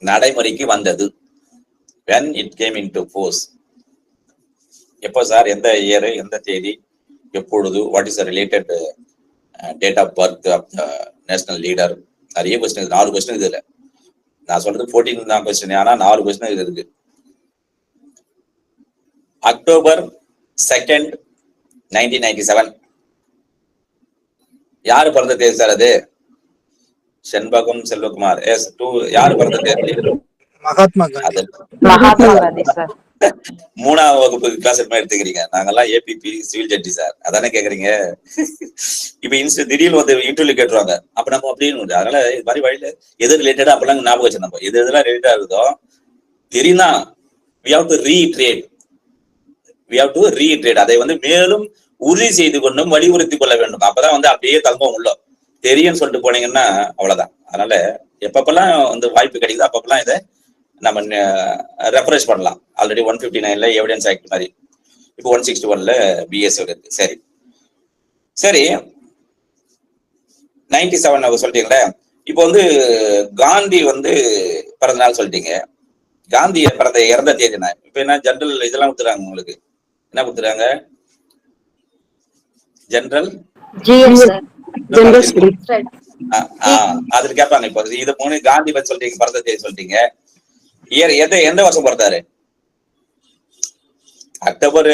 நடைமுறைக்கு வந்தது? when it came into force. எப்போ சார்? எந்த இயர், எந்த தேதி, எப்பொழுது, what is the related date of birth of the national leader? நிறைய கொஸ்டின், 4 கொஸ்டின் இதுல. நான் சொல்றது 14 தான் கொஸ்டின், ஆனா 4 கொஸ்டின் இது இருக்கு. அக்டோபர் 2, 1997 யாரு பிறந்த தேதி சார் அது? செண்பகம் செல்வகுமார். எஸ் 2 யாரு பிறந்த தேதி? மகாத்மா காந்தி. மகாத்மா காந்தி சார். 3ஆம் வகுப்பு கிளாஸ் எடுத்துக்கிறீங்க. நாங்கெல்லாம் ஏபிபி சிவில் ஜட்ஜி சார், அதானே கேக்குறீங்க. இப்ப திடீர்னு வந்து இன்டர்வியூ கேட்டுருவாங்க, அப்ப நம்ம அப்படின்னு. அதனால இது மாதிரி வழியில எது ரிலேட்டடா அப்பெல்லாம் ஞாபகம் வச்சு நம்ம எது எதெல்லாம் ரிலேட்டடா இருக்குதோ தெரியும்னா we have to reiterate. அதை வந்து மேலும் உறுதி செய்து கொண்டும் வலியுறுத்தி கொள்ள வேண்டும். அப்பதான் வந்து அப்படியே தங்கம் உள்ள தெரியும்னு சொல்லிட்டு போனீங்கன்னா அவ்வளவுதான். அதனால எப்பப்பெல்லாம் வந்து வாய்ப்பு கிடைக்குது அப்பப்பெல்லாம் இதை நம்ம ரெஃபரன்ஸ் பண்ணலாம். ஆல்ரெடி 159ல எவிடன்ஸ் ஆக்ட் மாதிரி, இப்போ 161ல பிஎஸ் இருக்கு. சரி சரி 97 சொல்லிட்டீங்களே. இப்போ வந்து காந்தி வந்து பிறந்த நாள் சொல்லிட்டீங்க. காந்தி இறந்த தேதி என்ன? இப்ப என்ன ஜெனரல் இதெல்லாம் கொடுத்துறாங்க உங்களுக்கு? என்ன கொடுத்துறாங்க? ஜெனரல் அதுல கேட்பாங்க. இப்போ இது 3 காந்தி பத்தி சொல்லிட்டீங்க, பிறந்த தேதி சொல்லிட்டீங்க. எந்த வருஷம் பிறந்தாரு? அக்டோபர்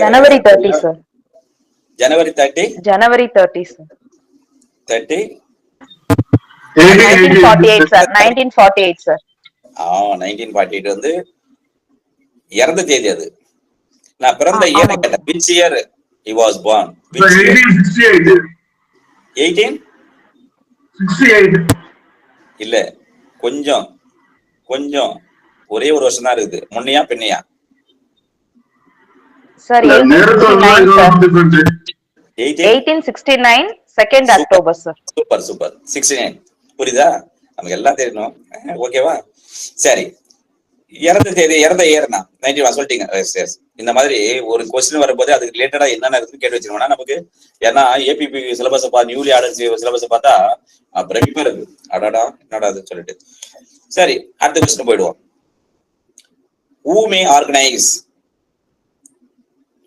ஜனவரி 30 சார். ஜனவரி 30 ஜனவரி 30 சார். 30 1948 சார். 1948 சார். 1948 வந்து இறந்த தேதி அது. நான் பிறந்த இயர் கேட்டேன். which year he was born? 1868 இல்ல, கொஞ்சம் ஒரே ஒரு வருஷம் தான் இருக்குது. முன்னையா பின்னையா sir? 1869 2nd October sir. Super 69. புரியுதா? நமக்கு எல்லாம் தெரியணும். ஓகேவா? சரி, இறந்த தேதி இறந்த இயர்னா 91 சொல்லிட்டீங்க. இந்த மாதிரி ஒரு கொஸ்டின் வரும்போது அதுக்கு ரிலேட்டடா என்னென்ன இருக்குன்னு கேட்டு வச்சிருக்கோம்னா நமக்கு. ஏன்னா ABP syllabus newly order syllabus பார்த்தா பிரமிப்பா இருக்கு. அடாடா என்னடா அது சொல்லிட்டு. சரி, அடுத்த கொஸ்டின் போயிடுவோம். Who may organize,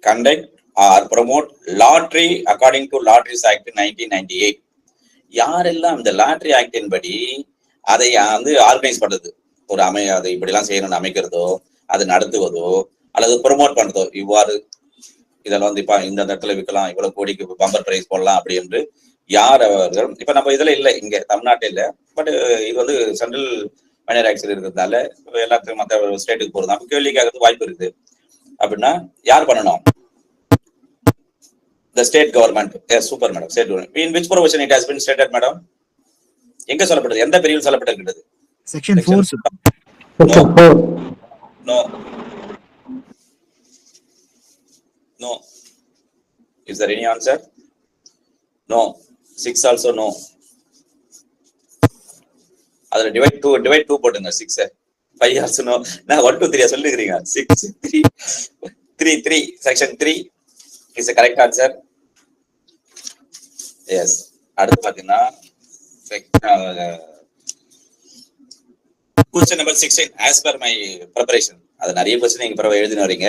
conduct or promote lottery according to Lotteries Act 1998? யாரெல்லாம் இந்த லாட்டரி ஆக்டின் படி அதை வந்து ஆர்கனைஸ் பண்றது, ஒரு அதை இப்படிலாம் செய்யணும்னு அமைக்கிறதோ, அது நடத்துவதோ அல்லது ப்ரொமோட் பண்றதோ, இவ்வாறு இதெல்லாம் வந்து இப்ப இந்த இடத்துல விற்கலாம், இவ்வளவு கோடிக்கு பம்பர் பிரைஸ் போடலாம் அப்படி என்று யார் அவர்கள்? இப்ப நம்ம இதுல இல்லை, இங்க தமிழ்நாட்டில் இல்லை. பட் இது வந்து சென்ட்ரல் மைனர் ஆக்சில் இருக்கிறதுனால எல்லாத்துக்கும் மற்ற ஸ்டேட்டுக்கு போறது அப்ப கேள்வி கேட்கறதுக்கு வாய்ப்பு இருக்குது. அப்படின்னா யார் பண்ணணும்? The state government. Yes, super madam. State government. In which provision it has been stated, madam? எங்க சொல்லப்பட்டது? எந்த பிரிவில் சொல்லப்பட்டிருக்கிறது? Section 4. Section 4. No. No. Is there any answer? No. 6 also no. அதுல divide 2 போட்டுங்க 6. 5 also no. நான் 1 2 3 சொல்லிக்கிறீங்க. 6 3 section 3 is the correct answer. Yes. அடுத்து பாத்தீங்கன்னா question number 16 as per my preparation. அது நிறைய क्वेश्चन நீங்க பிறகு எழுதின வரீங்க,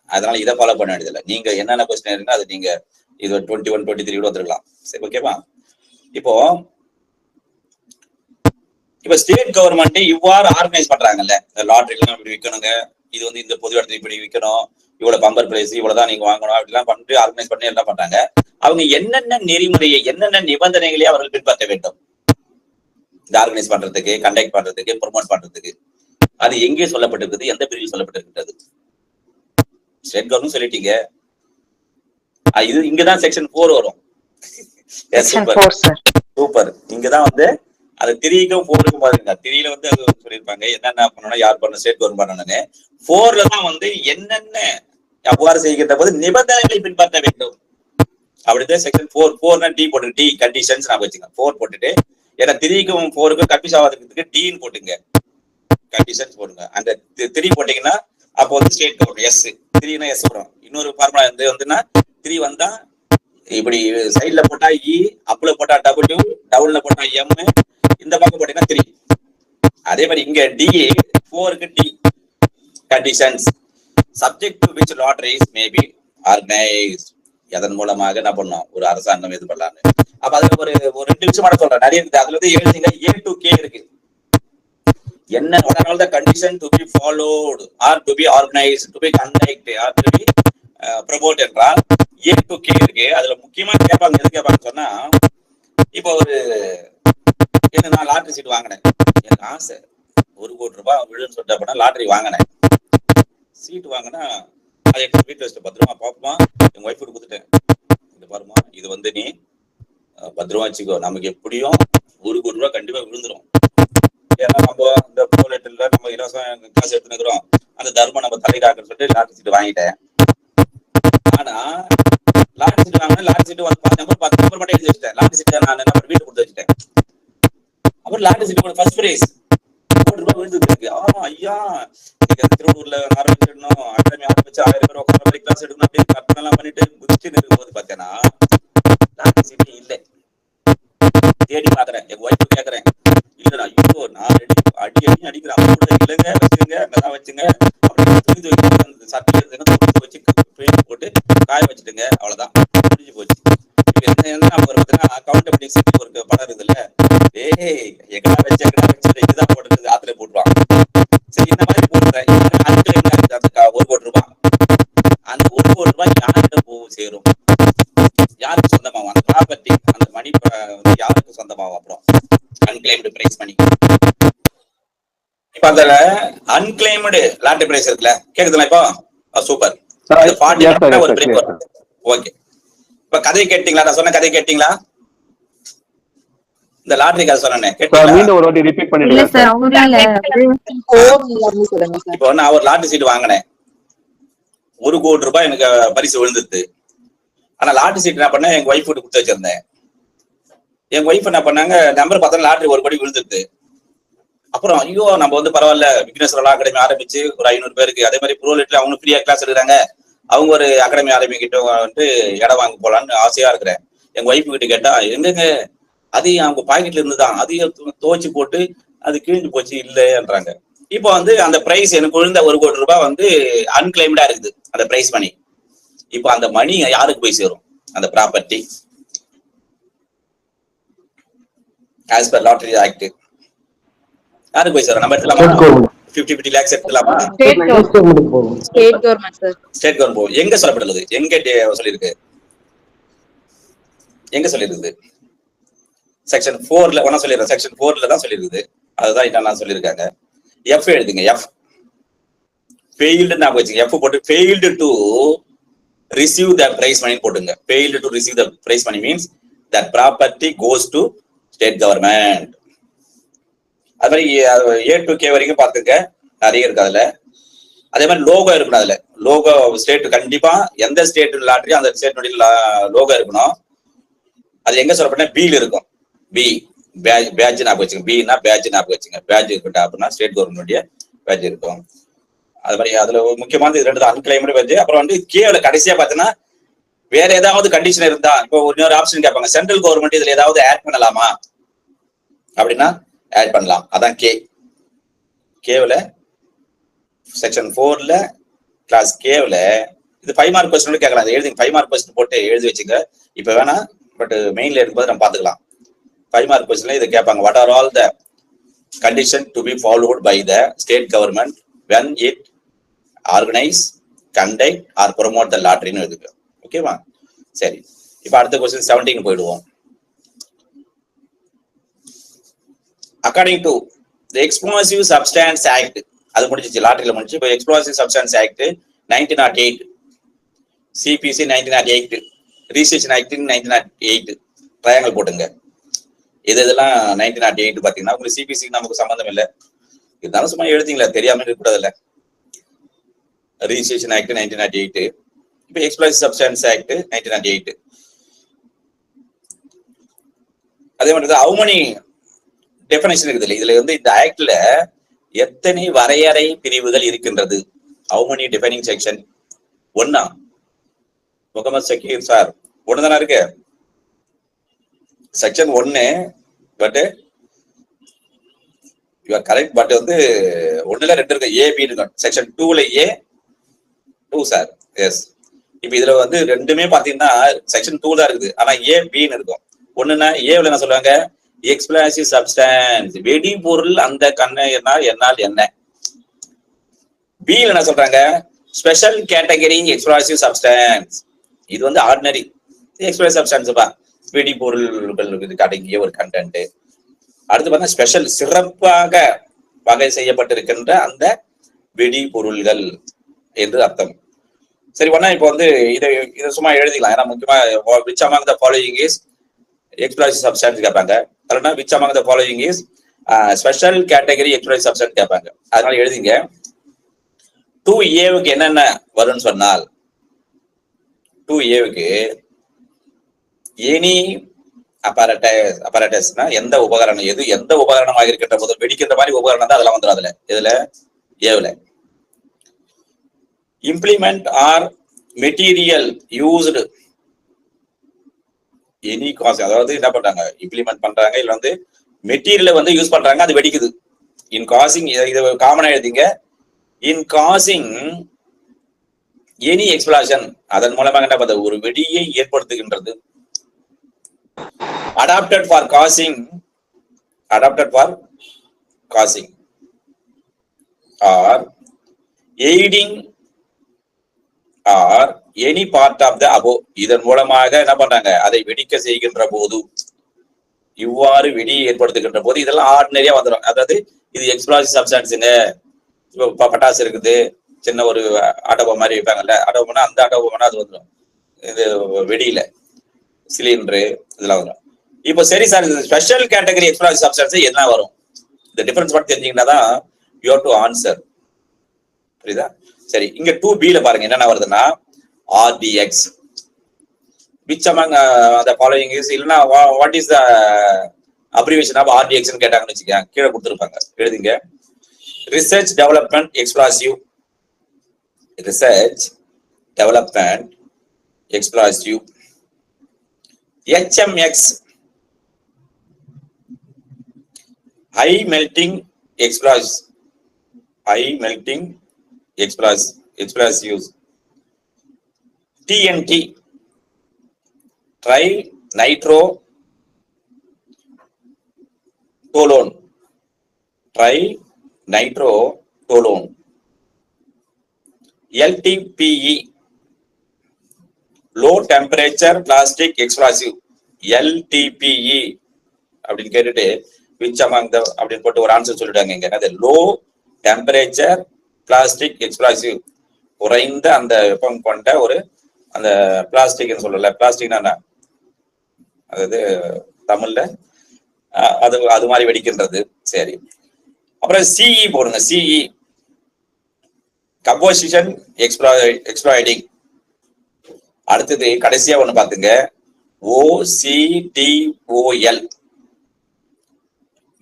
அதனால இதை ஃபாலோ பண்ண வேண்டியதில்லை. நீங்க என்னென்ன क्वेश्चन இருக்கோ அது நீங்க இது 21 23 கூட வந்துருக்கலாம். சரி, ஓகேவா? இப்ப ஸ்டேட் கவர்மெண்ட் இவ்வாறு ஆர்கனைஸ் பண்றாங்கல்ல, லாட்டரிலாம் இப்படி விற்கணுங்க, இது வந்து இந்த பொது இடத்துல இப்படி விற்கணும், இவ்வளவு பம்பர் பிரைஸ் இவ்வளவுதான் நீங்க வாங்கணும் அப்படிலாம் பண்ணிட்டு ஆர்கனைஸ் பண்ணி எல்லாம் பண்றாங்க. அவங்க என்னென்ன நெறிமுறையை என்னென்ன நிபந்தனைகளை அவர்கள் பின்பற்ற வேண்டும் இந்த ஆர்கனைஸ் பண்றதுக்கு, கண்டக்ட் பண்றதுக்கு, ப்ரொமோட் பண்றதுக்கு? அது எங்கே சொல்லப்பட்டிருக்குது? எந்த பிரிவில் சொல்லப்பட்டிருக்கிறது? ஸ்டேட் கவர்மெண்ட் சொல்லிட்டீங்க, இது இங்கதான் செக்ஷன் 4 வரும். சூப்பர். இங்கதான் வந்து அது 3க்கும் 4க்கும் பாருங்க. 3ல வந்து அது சொல்லியிருப்பாங்க என்னென்ன பண்ணணும், யார் பண்ணணும், ஸ்டேட் கவர்மெண்ட் பண்ணணும்னு. 4ல தான் வந்து என்னென்ன அவ்வாறு செய்கின்ற போது நிபந்தனைகளை பின்பற்ற வேண்டும். அப்படிதான் செக்ஷன் 4 டி போட்டு டி கண்டிஷன்ஸ் நான் வச்சுங்க 4 போட்டுட்டு, ஏன்னா 3க்கும் 4க்கும் கன்ஃபியூஸ் ஆகாததுக்கு டீன்னு போட்டுங்க, கண்டிஷன்ஸ் போடுங்க. அந்த 3 போட்டீங்கன்னா அப்போ வந்து ஸ்டேட் கவர்மெண்ட் எஸ், 3னா எஸ் வரும். இன்னொரு ஃபார்முலா வந்துன்னா 3 வந்தா இப்படி சைட்ல போட்டா இ, அப்ல போட்டா டபிள்யூ, டவுன்ல போட்டா எம், இந்த பக்கம் போட்டீங்கன்னா 3. அதே மாதிரி இங்க டி 4க்கு டி conditions subject to which lotteries may be organised. அதன் மூலமாக என்ன பண்ணோம், ஒரு அரசாங்கம் இது பண்ணலான்னு. அப்ப அதுல ஒரு 2 நிமிஷம் மட்டும் சொல்றேன், நிறைய இருக்குது. அதுல வந்து எழுதுங்க A to K இருக்கு. என்ன what are all the conditions to be followed or to be organized, to be conducted or to be promoted என்றால் A to K இருக்கு. அதுல முக்கியமா கேட்பாங்க, எது கேட்பாங்க சொன்னா, இப்போ ஒரு நான் லாட்டரி சீட் வாங்கினேன், எனக்கு ஆசை 1 கோடி ரூபாய் விழுன்னு சொல்லிட்டு அப்படின்னா லாட்டரி வாங்கினேன், சீட் வாங்கினா அதை எடுத்து வீட்டு வச்சுட்டு பத்திரமா பாப்பமா என் ஒய்ஃபு கொடுத்துட்டேன், இது பாருமா இது வந்து நீ பத்திரமா வச்சுக்கோ, நமக்கு எப்படியும் 1 கோடி ரூபாய் கண்டிப்பா விழுந்துரும். ஏன்னா நம்ம இந்த போலீட்டுல நம்ம இலவசம் காசு எடுத்துக்கிறோம், அந்த தர்மம் நம்ம தலையிடாக்குன்னு சொல்லிட்டு லாட்டரி சீட் வாங்கிட்டேன். ஆனா லாட்டரி சீட் வாங்கினா லாட்டரி சீட் வந்து 10 நம்பர் மட்டும் எழுதி வச்சுட்டேன். லாட்டரி சீட் நான் என்ன வீட்டு கொடுத்து வச்சுட்டேன். அப்புறம் லாட்டரி சீட் ஃபர்ஸ்ட் பிரைஸ் 1 கோடி ரூபாய் விழுந்துருக்கு. ஆமா ஐயா, திருவள்ளூர்ல ஆரம்பிச்சிடணும், அகாடமி ஆரம்பிச்சு 1000 பேர் உட்கார மாதிரி கிளாஸ் எடுக்கணும் அப்படி கற்பனை எல்லாம் பண்ணிட்டு குதிச்சு நிற்கும் போது பார்த்தேன்னா லாட்டரி சீட் இல்லை. தேடி பாக்குறேன், என் ஒய்ஃபு கேட்கறேன், இல்லடா ஐயோ நான் அடி அடிக்கிறேன், அவங்க கூட இல்லைங்க வச்சுங்க அங்கதான் வச்சுங்க அப்படின்னு துணி துவைக்க சட்டை துணி வச்சு பெயிண்ட் போட்டு காய வச்சுட்டுங்க, அவ்வளவுதான் முடிஞ்சு போச்சு. என்ன பார்த்தீங்கன்னா அக்கௌண்டபிலிட்டி சீட் ஒரு படம் இருக்குதுல்ல, எங்கடா வச்சு இதுதான் போட்டுருக்கு ஆத்துல போட்டுருவான். சரி, இந்த மாதிரி போட்டுறேன். 1 கோடி ரூபாய், அந்த 1 கோடி ரூபாய் யார்கிட்ட போகும் சேரும், யாருக்கு சொந்தமாகும் அந்த ப்ராப்பர்ட்டி, அந்த மணி வந்து யாருக்கு சொந்தமாகும்? அப்புறம் அன்கிளைம்டு பிரைஸ் மணி. இப்ப அதுல அன்கிளைம்டு லாட்டரி பிரைஸ் இருக்குல்ல, கேக்குதுங்களா? இப்போ சூப்பர். ஒரு பிரேக் வரும். ஓகே, இப்ப கதை கேட்டீங்களா? நான் சொன்ன கதை கேட்டீங்களா? இந்த லாட்டரி கதை சொன்னேன், கேட்டீங்களா? ஒரு வாட்டி ரிப்பீட் பண்ணிடுங்க சார். இப்போ நான் ஒரு லாட்டரி சீட் வாங்கினேன், 1 கோடி ரூபாய் எனக்கு பரிசு விழுந்துருது. ஆனா லாட்டரி சீட் என்ன பண்ணேன், எங்க ஒய்ஃப் கொடுத்து வச்சிருந்தேன். எங்க ஒய்ஃப் என்ன பண்ணாங்க, நம்பர் பார்த்தா லாட்டரி 1 கோடி விழுந்துருது. அப்புறம் ஐயோ நம்ம வந்து பரவாயில்ல விக்னேஸ்வர லா அகாடமி ஆரம்பிச்சு ஒரு 500 பேருக்கு, அதே மாதிரி ப்ரோலிட்ல அவங்க ஃப்ரீயா கிளாஸ் எடுக்கிறாங்க, அவங்க ஒரு அகாடமி ஆரம்பிக்கிட்ட வந்து இடம் வாங்க போலான்னு ஆசையா இருக்கிறேன். எங்க ஒய்ஃபு கிட்ட கேட்டா, எங்கங்க அது அவங்க பாக்கெட்ல இருந்துதான், அதையும் துவச்சு போட்டு அது கிழிஞ்சு போச்சு இல்லைன்றாங்க. இப்போ வந்து அந்த பிரைஸ் எனக்கு விழுந்த 1 கோடி ரூபாய் வந்து அன்கிளைம்டா இருக்குது அந்த பிரைஸ் மணி. இப்போ அந்த மணி யாருக்கு போய் சேரும்? அந்த property as per lottery act யாருக்கு போய் சேரும்? நம்ம எடுத்துலாமா? 50 lakhs எடுத்துலாமா? State government, sir. State government. எங்க சொல்லப்பட்டுள்ளது? எங்க சொல்லியிருக்கு? எங்க சொல்லியிருக்குது? செக்ஷன் 4ல ஒன்னா சொல்லிடுறேன். செக்ஷன் 4ல தான் சொல்லியிருக்குது. அதுதான் என்ன சொல்லியிருக்காங்க. எஃப் எழுதுங்க. எஃப் ஃபெயில்டு நான் வச்சுங்க. எஃப் போட்டு failed to receive the prize money போட்டுங்க. Failed to receive the prize money means that property goes to state government. அது மாதிரி A to K வரைக்கும் பார்த்துக்க நிறைய இருக்கு அதுல. அதே மாதிரி லோகோ இருக்கணும். அதுல லோகோ ஸ்டேட் கண்டிப்பா எந்த ஸ்டேட் லாட்டரி அந்த ஸ்டேட்டுடைய லோகோ இருக்கணும். அது எங்க சொல்லப்பட்ட பில இருக்கும். பி பேட்ச் ஞாபகம் வச்சுங்க. பின்னா பேட்ச் ஞாபகம் வச்சுங்க. பேட்ச் இருக்கட்டும் அப்படின்னா ஸ்டேட் கவர்மெண்ட் பேட்ச் இருக்கும். அது மாதிரி அதுல முக்கியமானது 2 தான், அன்கிளைம்டு பேட்ச். அப்புறம் வந்து கேல கடைசியா பாத்தீங்கன்னா வேற ஏதாவது கண்டிஷன் இருந்தா இப்போ இன்னொரு ஆப்ஷன் கேட்பாங்க, சென்ட்ரல் கவர்மெண்ட் இதுல ஏதாவது ஆட் பண்ணலாமா அப்படின்னா ஆட் பண்ணலாம். அதான் கேவ்ல செக்ஷன் 4ல கிளாஸ் கேவ்ல இது 5 மார்க் கொஸ்டின் கேட்கலாம். எழுதி 5 மார்க் கொஸ்டின் போட்டு எழுதி வச்சுங்க. இப்ப வேணா பட் மெயின்ல எடுக்கும்போது நம்ம பாத்துக்கலாம். 5 மார்க் கொஸ்டின்ல இது கேட்பாங்க. What are all the condition to be followed by the state government when it organize, conduct or promote the lottery ன்னு இருக்கு. ஓகேவா? சரி, இப்ப அடுத்த கொஸ்டின் 17 போயிடுவோம். According to the explosive substance act, அது முடிஞ்சிச்சு, லாட்டரியில முடிஞ்சு. இப்போ explosive substance act 1908, CPC 1908, registration act 1908. Triangle போட்டுங்க. இதெல்லாம் 1908 பாத்தீங்கன்னா உங்களுக்கு சிபிசி நமக்கு சம்பந்தம் இல்லை. இருந்தாலும் சும்மா எழுதிங்களா, தெரியாம இருக்கக்கூடாதுல்ல. ரிஜிஸ்ட்ரேஷன் ஆக்ட் 1908, இப்போ எக்ஸ்ப்ளோசிவ் சப்ஸ்டான்ஸ் ஆக்ட் 1908. அதே மாதிரி ஹவு மெனி டெஃபினேஷன் இருக்குது இதுல வந்து இந்த ஆக்ட்ல எத்தனை வரையறை பிரிவுகள் இருக்கின்றது? How many defining section? 1 Mohammed Shakir sir 1 தானே இருக்கு section 1. But you are correct. But வந்து 1ல 2 இருக்கு. ஏ பி இருக்கும். செக்ஷன் 2ல A2 சார். எஸ். இப்ப இதுல வந்து ரெண்டுமே பாத்தீங்கன்னா செக்ஷன் 2 தான் இருக்குது. ஆனா ஏ பின்னு இருக்கும். 1ன்னா ஏல என்ன சொல்லுவாங்க? எக்ஸ்ப்ளோசிவ் சப்ஸ்டான்ஸ், வெடிபொருள் அந்த என்னால் என்ன. பில என்ன சொல்றாங்க? Special category explosive substance. இது வந்து ஆர்டினரி எக்ஸ்ப்ளோசிவ் சப்ஸ்டான்ஸ் பா, வெடிபொருள்கள் அடங்கிய ஒரு கண்டென்ட். அடுத்து பார்த்தா ஸ்பெஷல், சிறப்பாக வகை செய்யப்பட்டிருக்கின்ற அந்த வெடிபொருள்கள் என்று அர்த்தம். சரி, ஒன்னா இப்போ வந்து இதை சும்மா எழுதிக்கலாம். ஏன்னா முக்கியமா which among the following is explosive substance கேட்பாங்க. இல்லைன்னா which among the following is special category explosive substance கேட்பாங்க. அதனால எழுதிங்க. 2A என்னென்ன வரும்னு சொன்னால் 2A எனி அப்பரட்டஸ்னா எந்த உபகரணம், எந்த உபகரணமாக இருக்கின்ற போது வெடிக்கின்ற மாதிரி உபகரணம் தான் அதெல்லாம் வந்துடும். அதுல இதுல ஏவுல implement or material used any gas, அதாவது என்ன பண்றாங்க, இம்ப்ளிமெண்ட் பண்றாங்க இல்ல வந்து மெட்டீரியலை வந்து யூஸ் பண்றாங்க, அது வெடிக்குது. இன் காசிங், இது காமனா எழுதிங்க. இன் காசிங் எனி எக்ஸ்ப்ளோஷன், அதன் மூலமாக என்ன பண்றது, ஒரு வெடியை ஏற்படுத்துகின்றது. adapted for causing or aiding or any part of the above, இதன் மூலமாக என்ன பண்றாங்க, அதை வெடிக்க செய்கின்ற போது, இவ்வாறு வெடியை ஏற்படுத்துகின்ற போது, இதெல்லாம் ஆர்டினரியா வந்துடும். அதாவது இது எக்ஸ்ப்ளோசிவ் சப்ஸ்டான்ஸுங்க. இப்போ பட்டாசு இருக்குது, சின்ன ஒரு ஆட்டோபா மாதிரி வைப்பாங்கல்ல, ஆட்டோபோனா அந்த ஆட்டோபோனா அது வந்துடும். இது வெடியில சிலிண்டரு இதெல்லாம் வரும். இப்போ சரி sir, special category explosive substance என்ன வரும்? இந்த டிஃபரன்ஸ் மட்டும் தெரிஞ்சீங்கன்னா தான் யூ ஹேவ் டு ஆன்சர். புரியுதா? சரி, இங்க 2B ல பாருங்க என்னென்ன வருதுன்னா RDX, which among the following is, இல்லைன்னா what is the abbreviation of RDX கேட்டாங்கன்னு வச்சுக்கேன், கீழே கொடுத்துருப்பாங்க, எழுதிங்க. Research development explosive, research development explosive. HMX, high melting explosives, high melting explosives. TNT, tri nitro toluene, tri nitro toluene. LTPE, low temperature plastic explosive. LTPE அப்படின்னு கேட்டுட்டு which among the அப்படின்னு போட்டு ஒரு ஆன்சர் சொல்லிட்டாங்க. இங்க என்னது? லோ டெம்பரேச்சர் பிளாஸ்டிக் எக்ஸ்ப்ளாசிவ், குறைந்த அந்த வெப்பம் கொண்ட ஒரு அந்த பிளாஸ்டிக்னு சொல்லல, பிளாஸ்டிக்னா அதாவது தமிழ்ல அது மாதிரி வெடிக்கின்றது. சரி, அப்புறம் சிஇ போடுங்க. CE composition exploiting. அடுத்தது கடைசியா ஒண்ணு பாத்துங்க, OCTOL,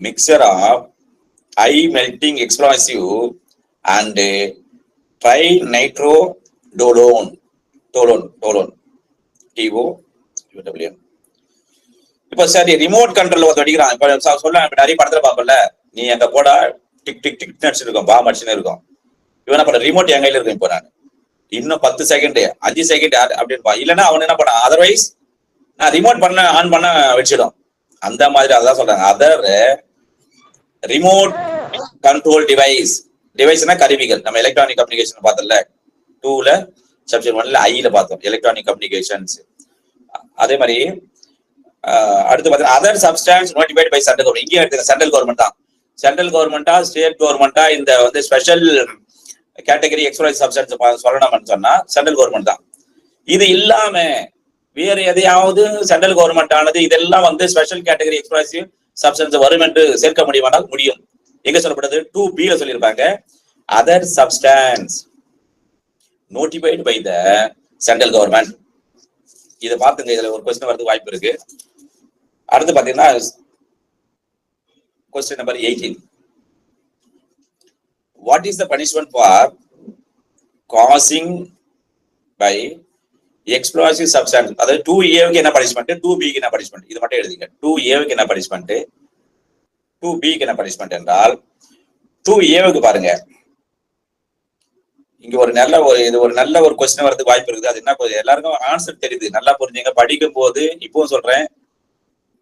mixture of high melting explosive and trinitrodolone, TOWN. இப்ப சரி, ரிமோட் கண்ட்ரோல் வந்து அடிக்கிறான். இப்ப சொல்ல நிறைய படத்துல பாப்பல, நீ அங்க போடா டிக் டிக் டிக் அடிச்சுட்டு இருக்கும், பாம் அடிச்சுன்னு இருக்கும். இவன் என்ன பண்ண, ரிமோட் என் கையில இருக்கும், இப்போ நான் இன்னும் 10 செகண்ட் 5 செகண்ட் அப்படின்னு இல்லைன்னா அவன் என்ன பண்ண, அதர்வைஸ் நான் ரிமோட் பண்ண ஆன் பண்ண வச்சிடும். அந்த மாதிரி அதான் சொல்றாங்க. அதர் ரிமோட் கண்ட்ரோல் டிவைஸ், டிவைஸ்னா கருவிகள். நம்ம எலக்ட்ரானிக் கம்யூனிகேஷன் பார்த்தோம்ல, 2ல செக்ஷன் 1ல ஐல பார்த்தோம் எலக்ட்ரானிக் கம்யூனிகேஷன்ஸ். அதே மாதிரி அடுத்து பார்த்தீங்கன்னா other substance notified by central government. இங்கே எடுத்துங்க, சென்ட்ரல் கவர்மெண்ட் தான். சென்ட்ரல் கவர்மெண்டா ஸ்டேட் கவர்மெண்டா இந்த வந்து ஸ்பெஷல் கேட்டகரி எக்ஸ்ப்ளோசிவ் சப்ஸ்டன்ஸ் சொல்லணும்னு சொன்னா சென்ட்ரல் கவர்மெண்ட் தான். இது இல்லாம வேற எதையாவது சென்ட்ரல் கவர்மெண்ட் ஆனது இதெல்லாம் வந்து ஸ்பெஷல் கேட்டகரி எக்ஸ்ப்ளோசிவ் சப்ஸ்டன்ஸ் வரும் என்று சேர்க்க முடியுமானால் முடியும். எங்க சொல்லப்படுது? 2B சொல்லியிருப்பாங்க, other substance notified by the central government. இதை பார்த்துங்க, இதுல ஒரு கொஸ்டின் வரதுக்கு வாய்ப்பு இருக்கு. அடுத்து பாத்தீங்கன்னா question number 18. What is the punishment for causing by explosive substance? அதாவது 2A என்ன பனிஷ்மெண்ட், 2B என்ன பனிஷ்மெண்ட், இது மட்டும் எழுதிங்க. 2A என்ன பனிஷ்மெண்ட், 2B என்ன பனிஷ்மெண்ட் என்றால் 2A பாருங்க, இங்க ஒரு நல்ல ஒரு கொஸ்டின் வரதுக்கு வாய்ப்பு இருக்குது. அது என்ன, எல்லாருக்கும் ஆன்சர் தெரியுது, நல்லா புரிஞ்சுங்க. படிக்கும் போது இப்பவும் சொல்றேன்,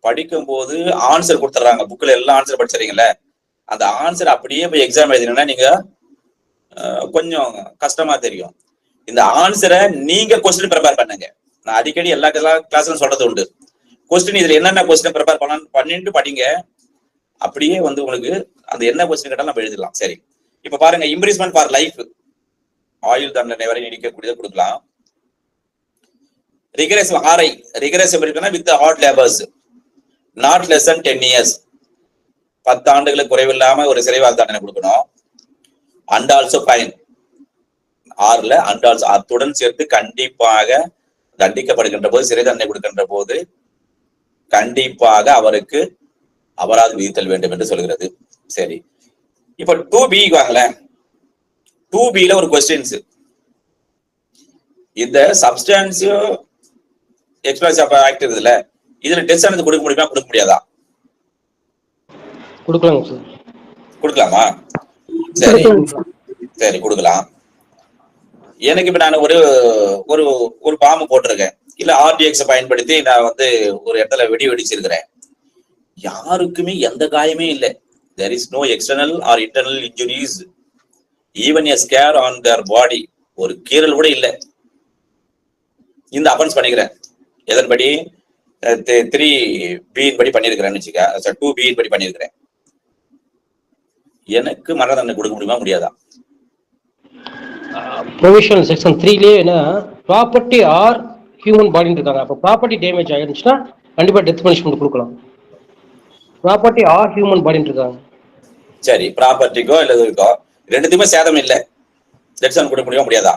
படிக்கும் போது ஆன்சர் கொடுத்துறாங்க, புக்ல எல்லாம் ஆன்சர் படிச்சிருக்கீங்கல்ல, அந்த ஆன்சர் அப்படியே போய் எக்ஸாம் எழுதினா நீங்க கொஞ்சம் கஷ்டமா தெரியும். இந்த ஆன்சரை நீங்க கொஸ்டின் ப்ரிப்பேர் பண்ணுங்க. நான் அடிக்கடி எல்லா கிளாஸ்லயும் சொல்றது உண்டு, கொஸ்டின் இதுல என்னென்ன கொஸ்டின் ப்ரிப்பேர் பண்ணிட்டு படிங்க, அப்படியே வந்து உங்களுக்கு அந்த என்ன கொஸ்டின் கேட்டாலும் நம்ம எழுதிடலாம். சரி, இப்ப பாருங்க, இம்ப்ரீஸ்மெண்ட் ஃபார் லைஃப், ஆயுள் தண்டனை வரை நீடிக்கக்கூடியதை கொடுக்கலாம். Rigorous RI, rigorous with hard labours not less than 10 years, 10 ஆண்டுகளுக்கு குறைவில்லாம ஒரு சிறைவாழ் தண்டனை கொடுக்கணும். அண்ட் ஆல்சோ ஃபைன், 6ல அண்ட் ஆல்சோ, அத்துடன் சேர்த்து கண்டிப்பாக தண்டிக்கப்படுகின்ற போது, சிறை தண்டனை கொடுக்கின்ற போது கண்டிப்பாக அவருக்கு அபராது விதித்தல் வேண்டும் என்று சொல்கிறது. சரி, இப்ப 2B வாங்கல. 2Bல ஒரு கொஸ்டின்ஸ், இந்த சப்ஸ்டான்சிவ் எக்ஸ்ப்ளோசிவ் ஆக்ட் இருக்குதுல்ல, இதுல டெஸ்ட் ஆனது கொடுக்க முடியுமா, கொடுக்க முடியாதா? கொடுக்கலாம் சார். கொடுக்கலாமா? சரி சரி, கொடுக்கலாம். எனக்கு இப்ப நான் ஒரு ஒரு ஒரு பாம்பு போட்டிருக்கேன், இல்ல RDX பயன்படுத்தி நான் வந்து ஒரு இடத்துல வெடிச்சிருக்கிறேன், யாருக்குமே எந்த காயமே இல்லை. there is no external or internal injuries, even a scare on their body, ஒரு கீறல் கூட இல்லை. இந்த அஃபென்ஸ் பண்ணிக்கிறேன், எதன்படி 3B படி பண்ணிருக்கிறேன்னு வச்சுக்க, 2B படி பண்ணிருக்கிறேன், எனக்கு மரண தண்டனை கொடுக்க முடியுமா, முடியாதா? ப்ரொவிஷனல் செக்ஷன் 3லயே என்ன, ப்ராப்பர்ட்டி ஆர் ஹியூமன் பாடின்னு இருக்காங்க. அப்போ ப்ராப்பர்ட்டி டேமேஜ் ஆயிடுச்சுன்னா கண்டிப்பா டெத் பனிஷ்மெண்ட் கொடுக்கலாம். ப்ராப்பர்ட்டி ஆர் ஹியூமன் பாடின்னு இருக்காங்க. சரி, ப்ராப்பர்ட்டிக்கோ இல்ல இருக்கோ ரெண்டுத்துக்குமே சேதம் இல்லை, டெத் கொடுக்க முடியுமா, முடியாதா?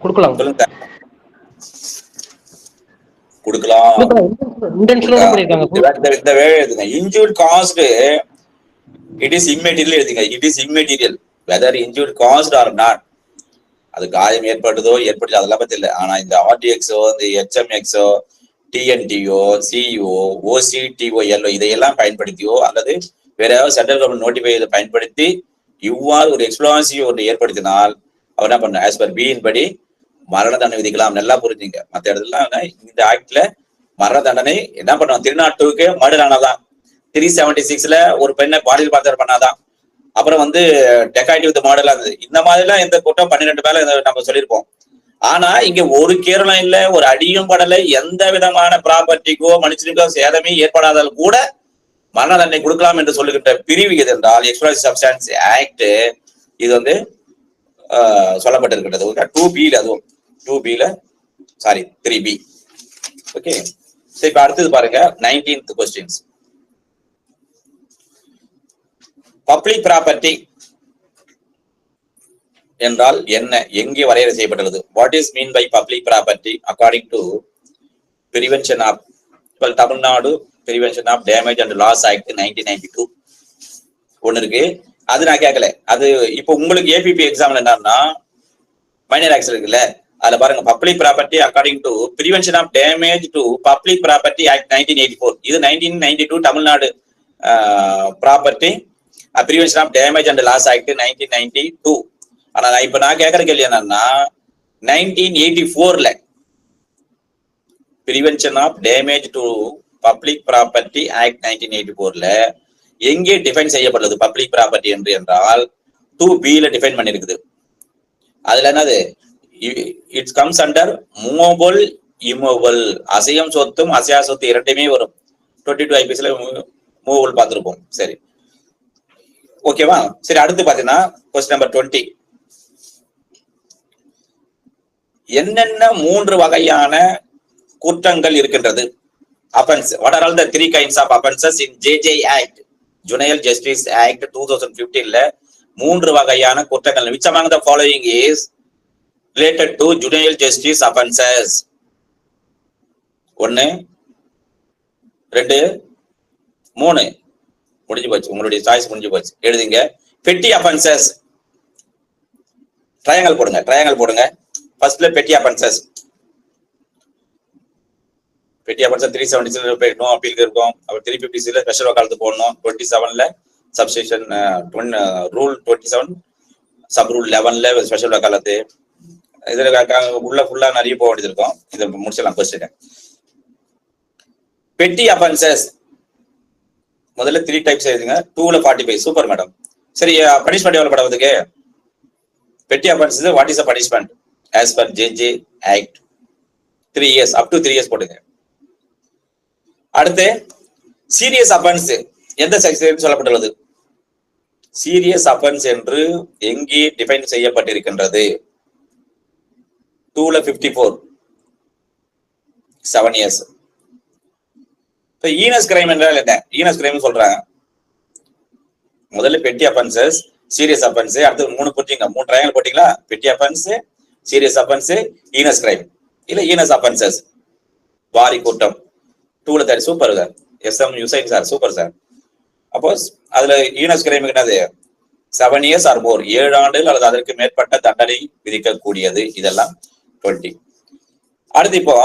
கொடுக்கலாம். சொல்லுங்க. கொடுக்கலாம். இன்டென்ஷனோட பண்ணிருக்காங்க. இந்த வேலை எழுதுங்க. Injured caste it is immaterial எழுதுங்க. It is immaterial whether injured caste or not. அது காயம் ஏற்பட்டதோ அதெல்லாம் பத்தி இல்லை. ஆனா இந்த ஆர்டிஎக்ஸோ, இந்த ஹெச்எம்எக்ஸோ, டிஎன்டிஓ, சிஇஓ, ஓசிடிஓஎல்ஓ இதையெல்லாம் பயன்படுத்தியோ அல்லது வேற ஏதாவது சென்ட்ரல் கவர்மெண்ட் நோட்டிஃபை இதை பயன்படுத்தி இவ்வாறு ஒரு எக்ஸ்ப்ளாசிவ் ஒன்று ஏற்படுத்தினால் அவர் என்ன பண்ண ஆஸ் பர் பியின் படி மரண தண்டனை விதிக்கலாம். நல்லா புரிஞ்சுங்க. மற்ற இடத்துல இந்த ஆக்ட்ல மரண தண்டனை என்ன பண்ணுவோம், 302க்கு மர்டர் ஆனாதான், 376ல ஒரு பெண்ணை பாலியல் பாத்திரம் பண்ணாதான், அப்புறம் டெக்காய்டி வித் மாடலா இருந்தது. இந்த மாதிரி எல்லாம் இந்த கூட்டம் 12 மேல நம்ம சொல்லியிருப்போம். ஆனா இங்க ஒரு கேரளம் இல்ல, ஒரு அடியும் படலை, எந்த விதமான ப்ராப்பர்ட்டிக்கோ மனுஷனுக்கோ சேதமே ஏற்படாதால் கூட மரண தண்டனை கொடுக்கலாம் என்று சொல்லுகின்ற பிரிவு எது என்றால் எக்ஸ்ப்ளோசிவ் சப்ஸ்டன்ஸ் ஆக்ட். இது சொல்லப்பட்டிருக்கிறது 2B, அதுவும் 2B, சாரி 3B. ஓகே, இப்ப அடுத்தது பாருங்க 19th கொஸ்டின்ஸ். பப்ளிக் ப்ராப்பர்ட்டி என்றால் என்ன, எங்கே வரையறை செய்யப்பட்டுள்ளது? What is mean by public property according to prevention of Tamil Nadu prevention of damage and loss act 1992 ஒண்ணு இருக்கு. அது நான் கேட்கல. அது இப்போ உங்களுக்கு ஏபிபி எக்ஸாம்ல என்னன்னா மைனர் ஆக்ட்ஸ் இருக்குல்ல, அதுல பாருங்க public property according to prevention of damage to public property act 1984. இது 1992 Tamil Nadu property prevention of damage and loss act 1992. ஆனா நான் கேட்கற கேள்வி என்னன்னா 1984ல prevention of damage to public property act 1984ல எங்கே டிஃபைன் செய்யப்பட்டது பப்ளிக் ப்ராப்பர்ட்டி என்று என்றால் 2Bல டிஃபைன் பண்ணிருக்குது. அதுல என்னது, it's comes under movable immovable, அசையும் சொத்தும் அசையா சொத்து இரண்டுமே வரும். 22 ஐபிஎஸ்ல மூவபிள் பார்த்திருப்போம். சரி, ஓகேவா? சரி, அடுத்து பாத்தீங்கன்னா கொஸ்டின் நம்பர் 20. என்னென்ன 3 வகையான குற்றங்கள் இருக்கின்றது? Offense. What are all the 3 kinds of offenses in JJ Act, Juvenile Justice Act 2015ல 3 வகையான குற்றங்கள். Which among the following is related to juvenile justice offenses? 1 2 3 முடிஞ்சு போச்சு. உங்களுடைய சாய்ஸ் முடிஞ்சு போச்சு. எழுதுங்க. பெட்டி offenses. ட்ரையாங்கிள் போடுங்க. ஃபர்ஸ்ட்ல பெட்டி offenses. பெட்டி offenses 376 நோ அப்பீல் இருக்கும். அப்புறம் 356ல ஸ்பெஷல் வக்காலத்து போடணும். 27ல சப்ஸ்டிஷன் ரூல் 27 சப் ரூல் 11ல ஸ்பெஷல் வக்காலத்து. இதுல உள்ள ஃபுல்லா நிறைய போக வேண்டியது இருக்கும். இதை முடிச்சிடலாம். கொஸ்டின் பெட்டி offenses முதல்ல 3 டைப்ஸ் எழுதுங்க. 2ல 45. Super madam. சரி, பனிஷ்மெண்ட் எவ்வளவு படுவதுக்கு? பெட்டி offenses what is a punishment as per JJ Act? 3 years, up to 3 years போடுங்க. அடுத்து சீரியஸ் அஃபென்ஸ் எந்த செக்ஷன் சொல்லப்பட்டுள்ளது? சீரியஸ் அஃபென்ஸ் என்று எங்கே டிஃபைன் செய்யப்பட்டிருக்கின்றது? 2ல 54, 7 years. ஈனஸ் கிரைம் என்றால் என்ன? ஈனஸ் கிரைம் சொல்றாங்க. முதல்ல பெட்டி அஃபென்சஸ், சீரியஸ் அஃபென்ஸ், அடுத்து 3 போட்டீங்க, 3 ட்ரையாங்கிள் போட்டீங்களா? Petty offence, serious offence, heinous crime. இல்ல ஈனஸ் அஃபென்சஸ் வாரி கூட்டம் 2ல 30. Super sir. SM Hussain sir, super sir. அப்போ அதுல ஈனஸ் கிரைம் என்னது? 7 years ஆர் மோர், 7 ஆண்டுகள் அல்லது அதற்கு மேற்பட்ட தண்டனை விதிக்கக்கூடியது. இதெல்லாம் 20. அடுத்து இப்போ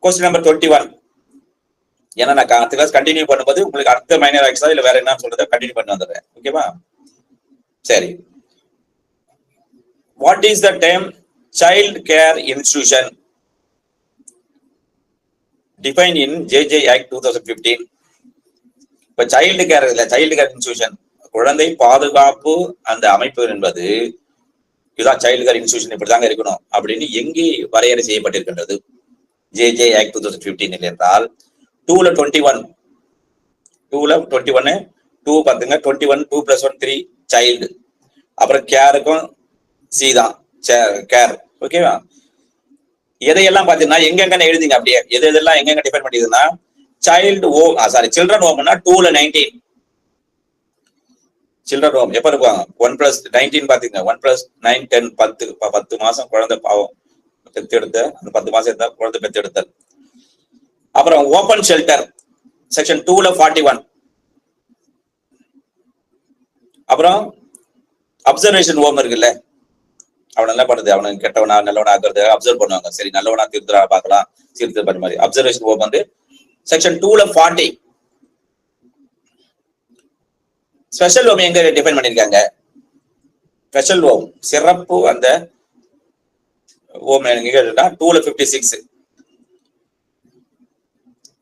கொஸ்டின் நம்பர் 21. ஏன்னா நான் அடுத்த கிளாஸ் கண்டினியூ பண்ணும்போது உங்களுக்கு அடுத்த மைனர் ஆக்ட்ஸா இல்ல வேற என்ன சொல்றதை கண்டினியூ பண்ணி வந்துடுறேன். ஓகேவா? சரி, what is the term child care institution define in JJ Act 2015? இப்ப சைல்டு கேர் இன்ஸ்டிடியூஷன், குழந்தை பாதுகாப்பு அந்த அமைப்பு என்பது இதுதான் சைல்டு கேர் இன்ஸ்டிடியூஷன், இப்படிதாங்க இருக்கணும் அப்படின்னு எங்கே வரையறை செய்யப்பட்டிருக்கின்றது JJ Act 2015 என்றால் 2ல 21, 2 பாத்துங்க. 21 2 + 1 3 சைல்டு. அப்புறம் கேருக்கும் சி தான் கேர். ஓகேவா? எதையெல்லாம் பாத்தீங்கன்னா எங்கெங்க எழுதிங்க அப்படியே, எதெல்லாம் எங்கெங்க டிஃபைன் பண்ணிடுதுன்னா சைல்டு ஹோம், சாரி சில்ட்ரன் ஹோம்னா 2ல 19. சில்ட்ரன் ஹோம் எப்ப இருப்பாங்க? 1 + 19 பாத்தீங்க. 1 + 9 10 10 மாசம் குழந்தை பாவம் பெத்தெடுத்த, அந்த 10 மாசம் இருந்தா குழந்தை பெத்தெடுத்தல். அப்புறம் ஓபன் ஷெல்டர் செக்ஷன் 2ல 41. அப்புறம் அப்சர்வேஷன் ஹோம் இருக்குல்ல, அவன் என்ன பண்ணுது, அவனுக்கு கெட்டவனா நல்லவனா ஆக்குறது அப்சர்வ் பண்ணுவாங்க. சரி நல்லவனா திருத்தரா பார்க்கலாம், சீர்திருத்த பண்ண மாதிரி அப்சர்வேஷன் ஹோம் வந்து செக்ஷன் 2ல 40. ஸ்பெஷல் ஹோம் எங்க டிஃபைன் பண்ணிருக்காங்க? ஸ்பெஷல் ஹோம் சிறப்பு அந்த ஹோம் எங்க 2ல 56.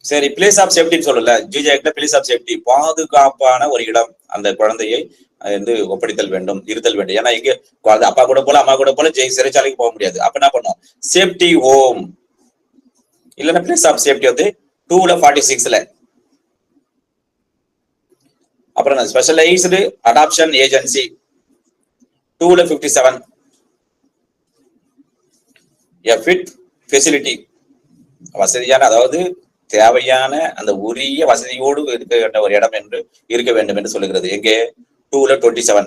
சரி, பிளேஸ் ஆஃப் சேஃப்டின்னு சொல்லல, ஜிஜேக்ல பிளேஸ் ஆஃப் சேஃப்டி பாதுகாப்பான ஒரு இடம் அந்த குழந்தையை வந்து ஒப்படைத்தல் வேண்டும், இருத்தல் வேண்டும். ஏன்னா இங்க அப்பா கூட போல அம்மா கூட போல சிறைச்சாலைக்கு போக முடியாது. அப்ப என்ன பண்ணும், சேஃப்டி ஹோம் இல்லைன்னா பிளேஸ் ஆஃப் சேஃப்டி வந்து 2ல 46ல. அப்புறம் ஸ்பெஷலைஸ்டு அடாப்ஷன் ஏஜென்சி 2ல 57. a fit facility வசதியான, அதாவது தேவையான அந்த உரிய வசதியோடு இருக்க வேண்டிய ஒரு இடம் என்று இருக்க வேண்டும் என்று சொல்லுகிறது. எங்கே? 2ல 27.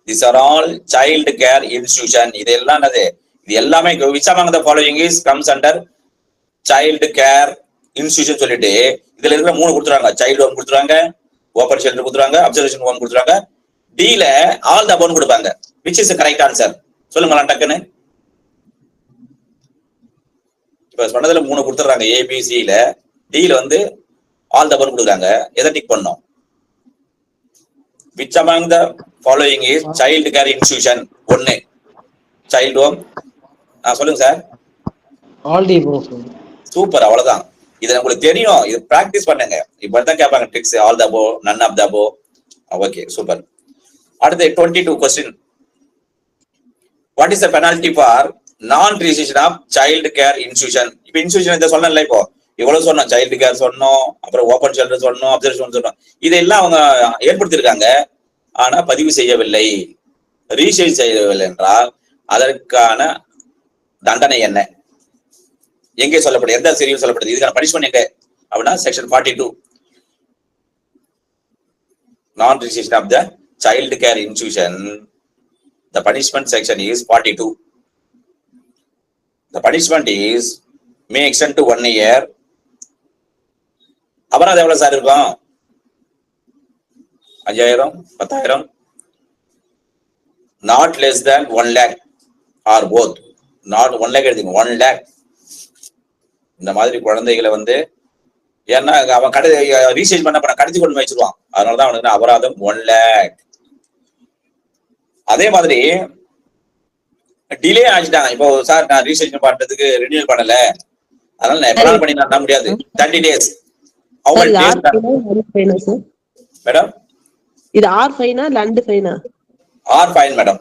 These are all child care institution. இது எல்லாம் என்னது? இது எல்லாமே which among the following is comes under child care institution சொல்லிட்டு இதுல இருக்கிற 3 கொடுத்துறாங்க. சைல்டு ஹோம் கொடுத்துறாங்க, ஓபன் ஷெல்டர் கொடுத்துறாங்க, அப்சர்வேஷன் ஹோம் கொடுத்துறாங்க. டில ஆல் த அபோவ் கொடுப்பாங்க. which is the correct answer? சொல்லுங்களா டக்குன்னு. இப்ப சொன்னதுல 3 கொடுத்துறாங்க ஏபிசில, டில வந்து ஆல் த அபோவ் கொடுக்குறாங்க. எதை டிக் பண்ணோம்? which among the following is child care institution? 1 child home. சொல்லுங்க sir. All the above. Super, அவ்வளவுதான். இது உங்களுக்கு தெரியும், இது பிராக்டிஸ் பண்ணுங்க. இப்பதான் கேட்பாங்க tricks, all the above, none of the above. Okay, super. அடுத்து 22 question. What is the penalty for non registration of child care institution? இப்ப இன்ஸ்டிடியூஷன் இதை சொன்னல, இப்போ இவ்வளவு சொன்னோம், சைல்டு கேர் சொன்னோம், அப்புறம் ஓபன் ஷெல்டர் சொன்னோம், அப்சர்வேஷன் சொன்னோம். இதெல்லாம் அவங்க ஏற்படுத்தியிருக்காங்க, ஆனா பதிவு செய்யவில்லை, ரீசேஜ் செய்யவில்லை என்றால் அதற்கான தண்டனை என்ன? எங்கே சொல்லப்படுது? எந்த சிறையில் சொல்லப்படுது? இதுக்கான பனிஷ்மெண்ட் எங்க அப்படின்னா section 42. Non registration of the child care institution, the punishment section is 42. The punishment is may extend to 1 year. அபராதம் எவ்வளவு சார் இருக்கும்? 5000, 10000, not less than 1 lakh or both. not 1 lakh எடுத்துங்க, 1 lakh. இந்த மாதிரி குழந்தைகளை வந்து ஏன்னா அவன் ரீசேஜ் பண்ண கடத்தி கொண்டு வச்சிருவான், அதனாலதான் அவனுக்கு அபராதம் 1 lakh. அதே மாதிரி டிலே ஆச்சுட்டாங்க. இப்போ சார் நான் ரீசர்ச் பண்றதுக்கு ரினியூவல் பண்ணல, அதனால நான் எப்ப பண்ணி நான் முடியாது. 30 days. மேடம் இது ஆர் ஃபைனா லண்ட் ஃபைனா? Or fine madam.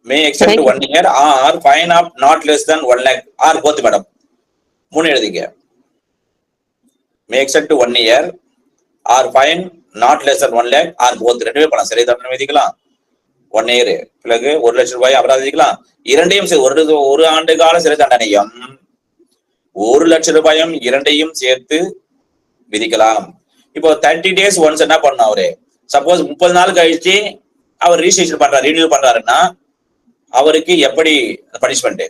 May extend to 1 year or fine of not less than 1 lakh or both madam. 3 எழுதிங்க. May extend to 1 year or fine not less than 1 lakh or both. ரெண்டுமே பண்ணலாம், சிறை தண்டனை விதிக்கலாம். 1 year பிறகு 1 லட்சம் ரூபாய் அபராதம் விதிக்கலாம். இரண்டையும் ஒரு ஆண்டு கால சிறை தண்டனையும் 1 லட்சம் ரூபாயும் இரண்டையும் சேர்த்து விதிக்கலாம். இப்போ 30 days ஒன்ஸ் என்ன பண்ணணும் அவரு? சப்போஸ் 30 நாள் கழிச்சு அவர் ரிஜிஸ்ட்ரேஷன் பண்றாரு, ரினியூவல் பண்றாருன்னா அவருக்கு எப்படி பனிஷ்மெண்ட்?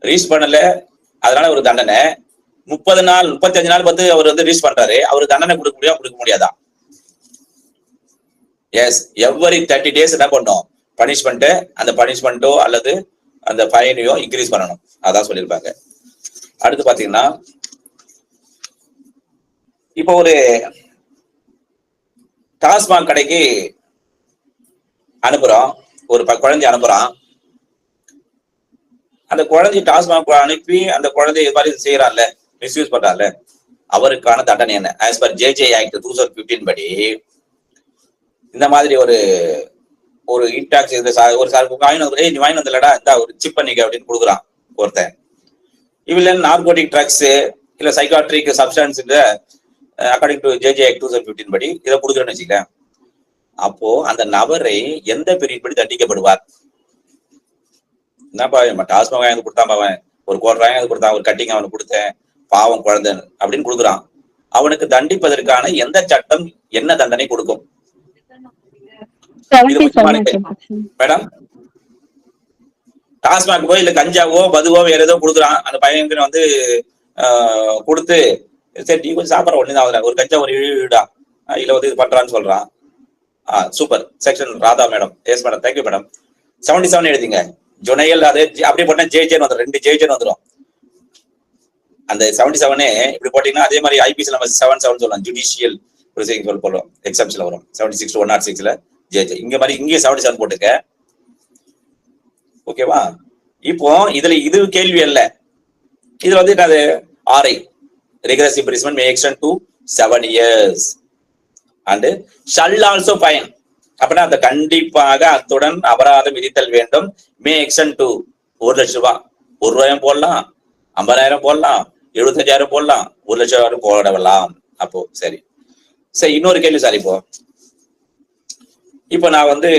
ரிஜிஸ்டர் பண்ணல, அதனால ஒரு தண்டனை. 30 நாள் 35 நாள் வந்து அவர் வந்து ரிஜிஸ்டர் பண்றாரு, அவருக்கு தண்டனை கொடுக்க முடியாதா? எஸ், எவ்வரி 30 days என்ன பண்ணும் பனிஷ்மெண்ட், அந்த பனிஷ்மெண்ட்டோ அல்லது அந்த ஃபைனையோ இன்க்ரீஸ் பண்ணணும். அதான் சொல்லியிருப்பாங்க. அடுத்து பாத்தீங்கன்னா, இப்போ ஒரு டாஸ்மாக் கடைக்கு அனுப்புறோம், ஒரு குழந்தை அனுப்புறான். அந்த குழந்தை டாஸ்மாக் அனுப்பி அந்த குழந்தை இது மாதிரி செய்யறான்ல, மிஸ்யூஸ் பண்றான்ல, அவருக்கான தண்டனை என்ன? ஆஸ் பர் ஜேஜே ஆக்ட் 2015 படி இந்த மாதிரி ஒரு இன்டாக்ஸ் ஒரு சார் நீ வாங்கி வந்துலடா, இந்த ஒரு சிப் பண்ணிக்க அப்படின்னு கொடுக்குறான் ஒருத்தன். இவல நார்கோட்டிக் ட்ரக்ஸ் இல்ல psychiatric substance according to JJ act 2015 படி இதை கொடுக்குறேன்னு வச்சுக்கல, அப்போ அந்த நபரை எந்த பிரிவு படி தண்டிக்கப்படுவார்? என்னப்பா டாஸ்மாக் வாங்கி கொடுத்தான், அவன் ஒரு கோட் வாங்கி கொடுத்தான், ஒரு கட்டிங் அவனுக்கு கொடுத்தேன், பாவம் குழந்தை அப்படின்னு கொடுக்குறான். அவனுக்கு தண்டிப்பதற்கான எந்த சட்டம் என்ன தண்டனை கொடுக்கும் மேடம்? டாஸ்மாக் போய் இல்ல கஞ்சாவோ மதுவோ வேற ஏதோ கொடுக்குறான், அந்த பையனுக்கு வந்து கொடுத்து சரி நீ கொஞ்சம் சாப்பிட்ற ஒண்ணு தான் ஒரு கஞ்சா ஒரு இழுடா இல்ல வந்து இது பண்றான்னு சொல்றான். Super. Section Radha madam. Yes madam, thank you madam. 77 எழுதிங்க. ஜுனையல் அது அப்படியே போட்டா ஜேஜேன்னு வந்துடும், 2 ஜேஜேன்னு வந்துடும். அந்த 77 இப்படி போட்டீங்கன்னா அதே மாதிரி ஐபிசி நம்ம 77 சொல்லலாம், ஜுடிஷியல் ப்ரொசீஜர் போடுறோம், எக்ஸப்ஷன்ல வரும் 76 to 106ல ஜேஜே. இங்க மாதிரி இங்கே 77 போட்டுக்க. ஓகேவா? இப்போ இதுல இது கேள்வி அல்ல, இதுல வந்து அது RI regular imprisonment may extend to 7 years and shall also fine. அப்படின்னா அந்த கண்டிப்பாக அத்துடன் அபராதம் விதித்தல் வேண்டும். மே எக்ஸ்டெண்ட் டு 1 லட்சம் ரூபாய், 1 ரூபாயும் போடலாம், 50,000 போடலாம், 75,000 போடலாம், 1 லட்சம் போடலாம். அப்போ சரி. சரி, இன்னொரு கேள்வி சார். இப்போ நான் வந்து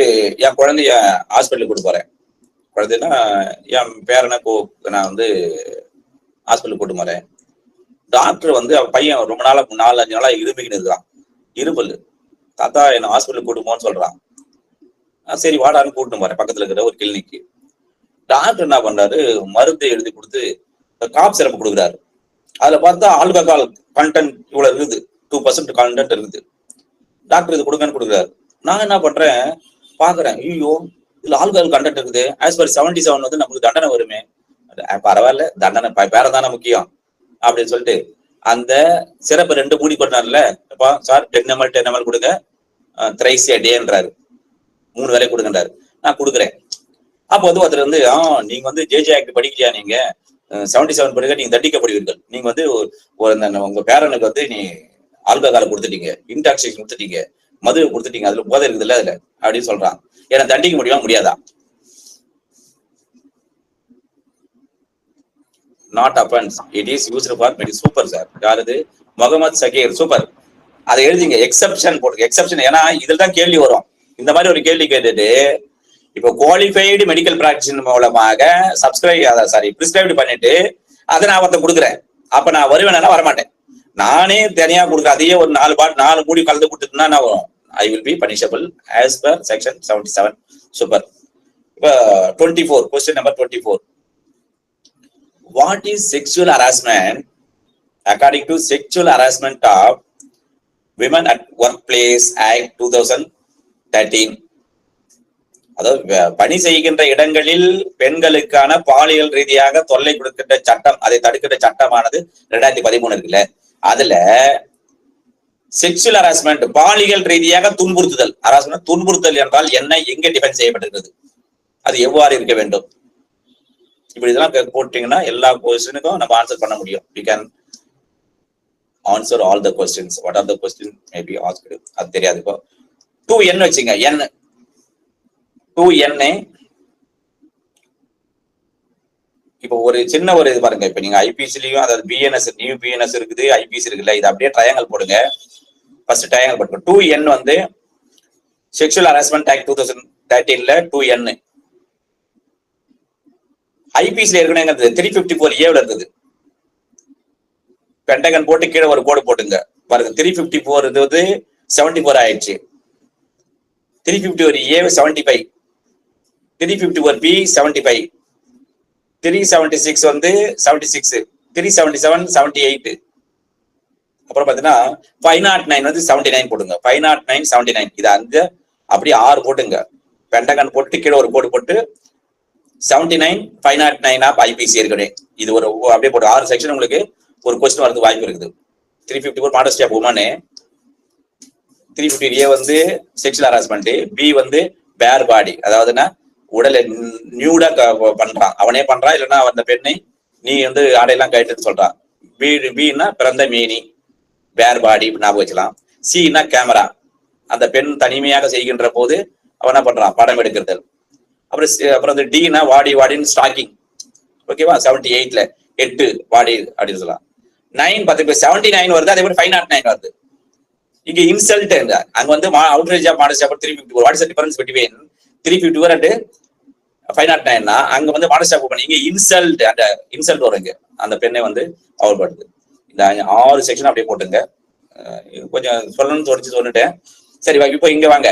என் குழந்தைய ஹாஸ்பிட்டலுக்கு கூட்டு போறேன். குழந்தைன்னா என் பேரனை நான் வந்து ஹாஸ்பிட்டலுக்கு கூட்டு போறேன். டாக்டர் வந்து அவன் பையன் ரொம்ப நாளா 4-5 நாளா இருமிக்கின்னு இருக்கான், இருமல். தாத்தா என்ன ஹாஸ்பிட்டலுக்கு கூட்டு போன்னு சொல்றான். சரி வாடான்னு கூட்டு போறேன் பக்கத்துல இருக்கிற ஒரு கிளினிக்கு. டாக்டர் என்ன பண்றாரு, மருந்து எழுதி கொடுத்து காப் சிரப்பு கொடுக்குறாரு. அதுல பார்த்தா ஆல்கஹால் கண்டென்ட் இவ்வளவு இருக்குது, 2% கண்டென்ட் இருக்குது. டாக்டர் இது கொடுங்கன்னு கொடுக்குறாரு. நான் என்ன பண்றேன், பாக்குறேன், ஐயோ இதுல ஆல்கஹால் கண்டென்ட் இருக்குது, ஆஸ் பர் 77 வந்து நமக்கு தண்டனை வருமே. பரவாயில்ல, தண்டனை பேரதானே முக்கியம் அப்படின்னு சொல்லிட்டு அந்த சிறப்பு 2 மூடி கொண்டாருல, சார் 10 ml கொடுங்க, thrice a dayன்றாரு, 3 வேளை கொடுங்கன்றாரு. நான் கொடுக்குறேன். அப்போ வந்து ஒருத்தர் வந்து நீங்க வந்து ஜேஜே ஆக்ட் படிக்கலையா, நீங்க 77 படிக்க நீங்க தண்டிக்கப்படுவீர்கள், நீங்க வந்து உங்க பேரனுக்கு வந்து நீ ஆல்கஹாலை கொடுத்துட்டீங்க, இன்டாக்சிகேஷன் கொடுத்துட்டீங்க, மது கொடுத்துட்டீங்க, அதுல போதை இருக்குது இல்ல அதுல அப்படின்னு சொல்றான். ஏன்னா தண்டிக்க முடியுமா முடியாதா? Not offence, it is used for மெடி. Super sir. யாரு? முகமது சகீர். சூப்பர். அதை எழுதிங்க, எக்ஸப்ஷன் போடுங்க, எக்ஸப்ஷன். ஏன்னா இதுல தான் கேள்வி வரும். இந்த மாதிரி ஒரு கேள்வி கேட்டுட்டு இப்போ குவாலிஃபைடு மெடிக்கல் பிராக்டிஷன் மூலமாக பிரிஸ்கிரைப்டு பண்ணிட்டு அதை நான் ஒருத்தன் கொடுக்குறேன். அப்ப நான் வருவேனா? வரமாட்டேன். நானே தனியா கொடுக்குறேன். அதையே ஒரு 4 மூடி கலந்து கொடுத்துட்டுனா நான் வரும். I will be punishable as per section 77. Super. இப்போ 24, question number 24. What is sexual harassment according to Sexual Harassment of Women at Workplace Act 2013? அதாவது பணி செய்கின்ற இடங்களில் பெண்களுக்கான பாலியல் ரீதியாக தொல்லை கொடுக்கின்ற சட்டம், அதை தடுக்கின்ற சட்டமானது 2013 இருக்குல்ல, அதுல செக்ஷுவல் ஹராஸ்மெண்ட் பாலியல் ரீதியாக துன்புறுத்துதல், ஹராஸ்மெண்ட் துன்புறுத்தல் என்றால் என்ன, எங்க டிஃபைன் செய்யப்பட்டிருக்கிறது, அது எவ்வாறு இருக்க வேண்டும்? இப்படி இதெல்லாம் போட்டீங்கன்னா எல்லா கொஸ்டினுக்கும் நம்ம ஆன்சர் பண்ண முடியும். We can answer all the questions. What are the questions may be asked? அது தெரியாது. இப்போ 2n வச்சுங்க. n 2n. இப்போ ஒரு சின்ன ஒரு இது பாருங்க. இப்ப நீங்க ஐபிசிலையும் அதாவது பிஎன்எஸ், நியூ பிஎன்எஸ் இருக்குது, ஐபிசி இருக்குல்ல, இது அப்படியே ட்ரையாங்கல் போடுங்க. ஃபர்ஸ்ட் ட்ரையாங்கல் போடுங்க. 2n வந்து செக்ஷுவல் ஹராஸ்மெண்ட் ஆக்ட் 2013ல 2n. ஐபிசில இருக்கணுங்கிறது 354A இருக்குது. பென்டகன் போட்டு கீழே ஒரு கோடு போட்டுங்க பாருங்க. 354 இது வந்து 74 ஆயிடுச்சு. 354A 75, 354B 75, 376 வந்து 76, 377 78. அப்புறம் பாத்தீங்கன்னா 509 வந்து 79 போடுங்க. 509 79 இது அந்த அப்படியே 6 போட்டுங்க. பென்டகன் போட்டு கீழே ஒரு கோடு போட்டு 79 509 ஆப் ஐபிசி இருக்கணும். இது ஒரு அப்படியே போட்டு 6 செக்ஷன் உங்களுக்கு ஒரு கொஸ்டின் வரது வாய்ப்பு இருக்குது. 354 மாடஸ்டி ஆஃப் உமன், 350A வந்து செக்ஷுவல் ஹராஸ்மெண்ட், பி வந்து பேர் பாடி, அதாவதுன்னா உடலை நியூடா பண்றான், அவனே பண்றான், இல்லைன்னா அந்த பெண்ணை நீ வந்து ஆடையெல்லாம் கட்டுன்னு சொல்றான். பின்னா பிறந்த மேனி, பேர் பாடி ஞாபகம் வச்சுக்கலாம். சின்னா கேமரா, அந்த பெண் தனிமையாக செய்கின்ற போது அவன் என்ன பண்றான், படம் எடுக்கிறது. அப்புறம் இந்த டினா வாடின்னு ஸ்டாக்கிங். ஓகேவா? 78ல 8 வாடி அப்படின்னு சொல்லலாம். 9 10 79 வருது. அதே மாதிரி 509 வருது. இங்க இன்சல்ட், அங்க வந்து outrage of modesty of 354. What is the difference between 354 and 509னா அங்க வந்து மாடஸ்டி ஆஃப் பண்ணி இங்க இன்சல்ட், அந்த இன்சல்ட் வருங்க, அந்த பெண்ணை வந்து அவள்படுது. இந்த 6 செக்ஷன் அப்படியே போட்டுங்க. கொஞ்சம் சொல்லணும்னு சொல்லிட்டேன். சரி, இப்போ இங்க வாங்க.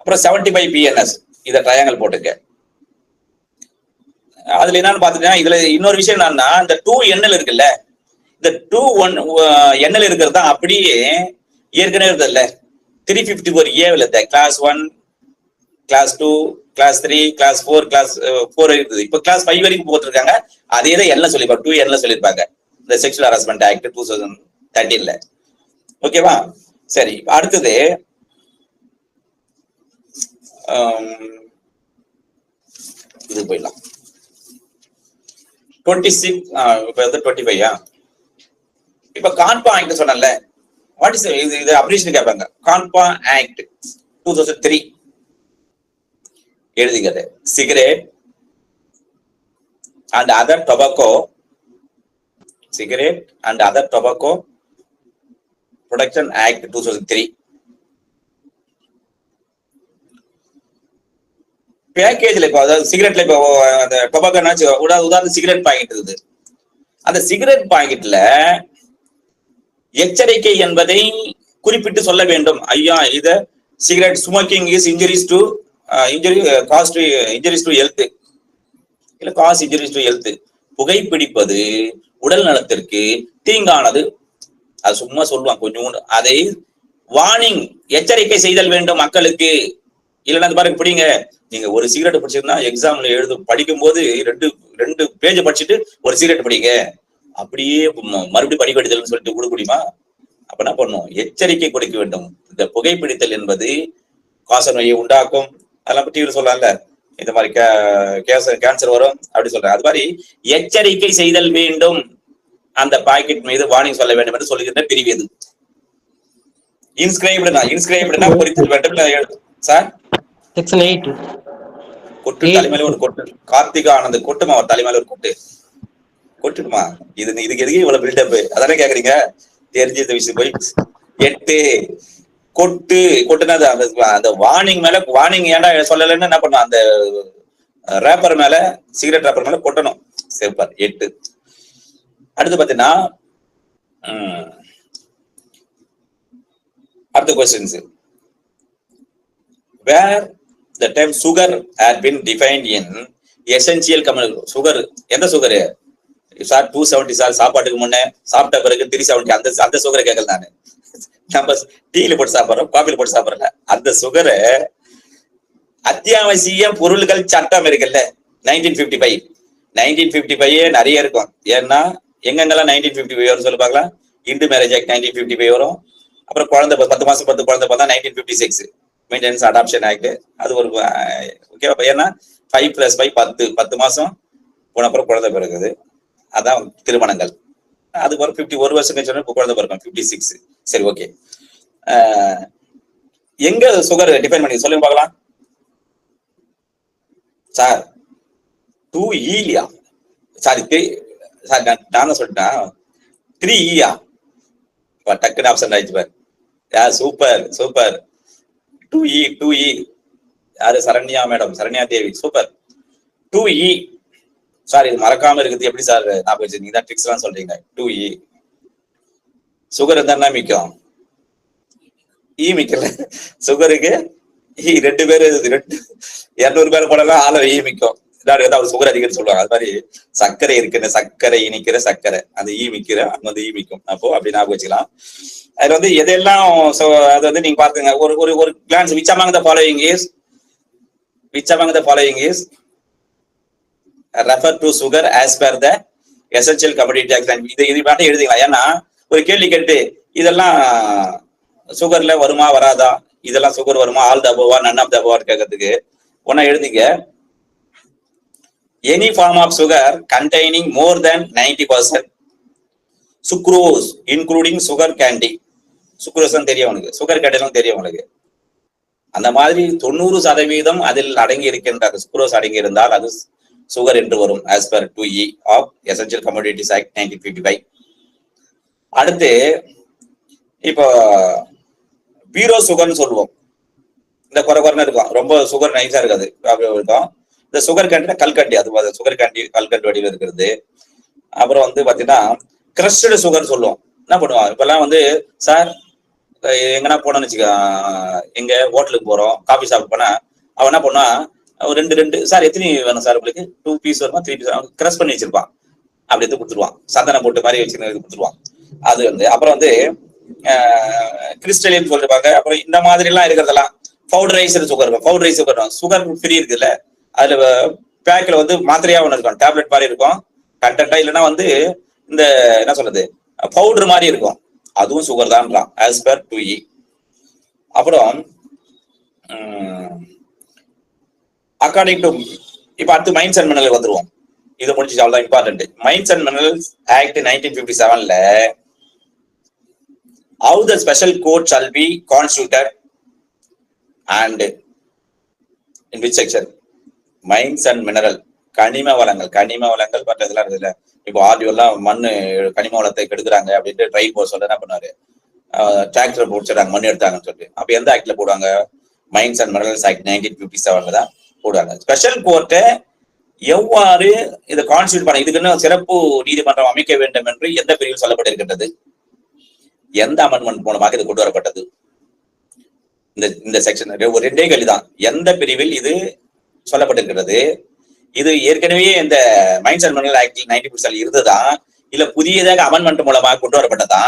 அப்புறம் 75 PNS இதை ட்ரையாங்கல் போட்டுங்க. அதுல என்னன்னு பாத்துட்டீங்கன்னா இதுல இன்னொரு விஷயம் என்னன்னா, இந்த 2n இருக்குல்ல, இந்த 2 எண்ணில் இருக்கிறது தான் அப்படியே ஏற்கனவே இருக்குதுல்ல 354 ஏவில் இருந்த class 1, class 2, class 3, class 4, class 4 இருக்குது. இப்போ கிளாஸ் 5 வரைக்கும் போட்டிருக்காங்க. அதே தான் எல்லாம் சொல்லியிருப்பாங்க, 2 எண்ணில் சொல்லியிருப்பாங்க இந்த செக்ஷுவல் ஹராஸ்மெண்ட் ஆக்ட் 2013ல. ஓகேவா? சரி, அடுத்தது இது போயிடலாம். 26 இப்ப 25 இப்ப கான்பா ஆக்ட் சொன்னல, வாட் இஸ் இது அப்ரிஷியேட் கேட்பாங்க. கான்பா ஆக்ட் 2003 எழுதிக்கிறது. Cigarette and other tobacco, cigarette and other tobacco production act 2003. பேக்கேஜ்ல இப்போ அதாவது சிகரெட்ல இப்போ அந்த டொபாக்கோனாச்சு உதாரணம் சிகரெட் பாக்கெட் இருக்குது. அந்த சிகரெட் பாக்கெட்ல எச்சரிக்கை என்பதை குறிப்பிட்டு சொல்ல வேண்டும். ஐயா, இத cigarette smoking is injuries to injuries to health, இல்ல காஸ் இன்ஜுரிஸ் டு ஹெல்த். புகைப்பிடிப்பது உடல் நலத்திற்கு தீங்கானது. அது சும்மா சொல்லுவாங்க கொஞ்சம். அதை வார்னிங் எச்சரிக்கை செய்தல் வேண்டும் மக்களுக்கு. இல்லைன்னா அந்த பாருங்க, பிடிங்க, நீங்க ஒரு சிகரெட் படிச்சிருந்தா எக்ஸாம்ல படிக்கும் போது ரெண்டு பேஜ் படிச்சுட்டு ஒரு சிகரெட் படிங்க, அப்படியே மறுபடியும் படிக்க வேண்டியதுன்னு சொல்லிட்டு கொடுக்க முடியுமா? அப்ப என்ன பண்ணும்? எச்சரிக்கை கொடுக்க வேண்டும். இந்த புகைப்பிடித்தல் என்பது காச நோயை உண்டாக்கும். அதெல்லாம் டிவியில் சொல்லலாம்ல, இந்த மாதிரி கேன்சர் வரும் அப்படி சொல்றேன். அது மாதிரி எச்சரிக்கை செய்தல் வேண்டும். அந்த பாக்கெட் மீது வார்னிங் சொல்ல வேண்டும் என்று சொல்லுகின்ற பிரிவு எது? இன்ஸ்கிரைப்டுனா பொறித்தல் வேண்டும் சார். செக்ஷன் 8 கொட்டு தலைமையில ஒரு கொட்டு. கார்த்திகா ஆனந்த் கொட்டுமா ஒரு தலைமையில ஒரு கொட்டுமா? இதுக்கு எதுக்கு இவ்வளவு பில்டப்? அதானே கேக்குறீங்க. தெரிஞ்ச விஷயம் போய் 8 கொட்டுனா அந்த வார்னிங் மேல வார்னிங் ஏன்டா சொல்லலன்னு என்ன பண்ணும்? அந்த ரேப்பர் மேல, சிகரெட் ரேப்பர் மேல கொட்டணும். சேப்பார் 8. அடுத்து பாத்தீங்கன்னா அடுத்த questions. Where the term sugar had been defined in essential component. Sugar எந்த சுகரு சார்? 270 சார். சாப்பாட்டுக்கு முன்னே, சாப்பிட்ட பிறகு 370. அந்த சுகரை கேட்கல நானு. நம்ம டீல போட்டு சாப்பிட்றோம், காஃபில போட்டு சாப்பிட்றல அந்த சுகரை அத்தியாவசிய பொருள்கள் சட்டம் இருக்குல்ல 1955 நிறைய இருக்கும். ஏன்னா எங்கெங்கெல்லாம் 1955 வரும் சொல்லி பார்க்கலாம். இந்து மேரேஜ் ஆக்ட் 1955 வரும். அப்புறம் குழந்தை 10 மாசம் 10 குழந்தை பார்த்தா 1956 மெயின்டெனன்ஸ் அடாப்ஷன் ஆக்ட். அது ஒரு ஓகேவா? ஏன்னா 5 + 5 10 மாசம் போன அப்புறம் குழந்தை பிறகுது. அதான் திருமணங்கள். அதுக்கு ஒரு 51 வருஷம் கழிச்சு குழந்தை பிறக்கும் 56. சரி, ஓகே. எங்க சுகர் டிஃபைன் பண்ணி சொல்லுங்க பார்க்கலாம் சார். 2E சாரி, சார் நான் தான் சொல்லிட்டேன். 3E டக்குன்னு ஆப்ஷன் ஆயிடுச்சு பாரு. Super super. 2E யாரு? சரண்யா மேடம், சரண்யா தேவி. சூப்பர். 2E sir. இது மறக்காம இருக்குது எப்படி சார் ஞாபகம் வச்சு? நீங்க தான் ட்ரிக்ஸ் எல்லாம் சொல்றீங்க. 2E சுகர் இருந்தா மிக்கும், ஈ மிக்கல. சுகருக்கு ஈ 2 பேரு 200 பேர் போடலாம், ஆள ஈ மிக்கும். அவர் சுகர் அதிகம் சொல்லுவாங்க. அது மாதிரி சர்க்கரை இருக்குன்னு, சர்க்கரை இனிக்கிற சர்க்கரை, அந்த ஈ மிக்கிற அங்க வந்து ஈ மிக்கும். அப்போ அப்படி ஞாபகம் வச்சுக்கலாம். அதுல வந்து எதெல்லாம் அது வந்து நீங்க பாத்துங்க. ஒரு glands. which among the following is refer to sugar as per the essential commodity act. இது மட்டும் எழுதிக்கலாம். ஏன்னா ஒரு கேள்வி கேட்டு இதெல்லாம் சுகர்ல வருமா வராதா, இதெல்லாம் சுகர் வருமா, ஆல் த அபோவா நன் ஆஃப் த அபோவா கேட்கறதுக்கு ஒன்னா எழுதிங்க. Any form of sugar containing more than 90% sucrose including sugar candy. Sucrose தெரியும் உனக்கு, சுகர் கேண்டிலும் தெரியும் உனக்கு. அந்த மாதிரி 90% அதில் அடங்கி இருக்கின்ற சுக்ரோஸ் அடங்கி இருந்தால் அது சுகர் என்று வரும். As per 2E of essential commodities act 1955. அடுத்து இப்போ பீரோ சுகர்னு சொல்லுவோம். இந்த குறைன்னு இருக்கும், ரொம்ப சுகர் நைஸா இருக்காது, இருக்கும். இந்த சுகர் கேண்டினா கல்கண்டி, அது சுகர் கேண்டி கல்கண்டு வடிவில் இருக்கிறது. அப்புறம் வந்து பாத்தீங்கன்னா கிரஸ்டடு சுகர் சொல்லுவோம். என்ன பண்ணுவான் இப்பெல்லாம் வந்து, சார் எங்கன்னா போனோம்னு வச்சுக்க, எங்க ஹோட்டலுக்கு போறோம், காஃபி சாப்பிட்டு போனா அவன் என்ன பண்ணுவான், ரெண்டு சார் எத்தனை வேணும் சார் உங்களுக்கு, 2 பீஸ் வருமா 3 பீஸ் கிரஸ் பண்ணி வச்சிருப்பான். அப்படி எடுத்து கொடுத்துருவான். சந்தனம் போட்டு மாதிரி வச்சு கொடுத்துருவான். அது வந்து அப்புறம் வந்து கிறிஸ்டலின் சொல்லிருப்பாங்க. அப்புறம் இந்த மாதிரி எல்லாம் இருக்கிறதெல்லாம் பவுடரைஸ்டு சுகர் இருக்கும். பவுடரைஸ் சுகர் ஃப்ரீ இருக்குல்ல, அதுல பேக்ல வந்து மாத்திரையா ஒன்று இருக்கும், டேப்லெட் மாதிரி இருக்கும் கண்டென்ட்டா, இல்லைன்னா வந்து இந்த என்ன சொல்றது பவுடர் மாதிரி இருக்கும், அதுவும் சுகர் தான்றான் ஆஸ் பர் 2E. அப்புறம் அக்கார்டிங் டு இப்ப அடுத்து மைன்ஸ் அண்ட் மினரல் வந்துருவோம். இது முடிச்சு அவ்வளவுதான் important. Mines and minerals act 1957ல how the special court shall be constituted and in which section? Mines and mineral, கனிம வளங்கள் பற்றதெல்லாம் இருக்குல்ல. இப்போ ஆர்டிஓ எல்லாம் மண்ணு கனிம வளத்தை கெடுக்குறாங்க அப்படின்ட்டு ட்ரை போர் சொல்ல என்ன பண்ணாரு, டிராக்டர் போட்டுறாங்க மண் எடுத்தாங்கன்னு சொல்லிட்டு. அப்ப எந்த ஆக்ட்ல போடுவாங்க? மைன்ஸ் அண்ட் மினரல்ஸ் ஆக்ட் 1957ல தான் போடுவாங்க. ஸ்பெஷல் கோர்ட்டை எவ்வாறு இதை கான்ஸ்டியூட் பண்ண, இதுக்குன்னு சிறப்பு நீதிமன்றம் அமைக்க வேண்டும் என்று எந்த பிரிவில் சொல்லப்பட்டிருக்கின்றது? எந்த அமெண்ட்மெண்ட் மூலமாக இது கொண்டு வரப்பட்டது? இந்த செக்ஷன் ஒரு ரெண்டே கேள்விதான். எந்த பிரிவில் இது சொல்லப்பட்டிருக்கிறது? இது ஏற்கனவே இந்த மைன்ஸ் அண்ட் மினரல் ஆக்ட் 1957 இருந்ததா, இல்ல புதியதாக அமெண்ட்மெண்ட் மூலமாக கொண்டு வரப்பட்டதா?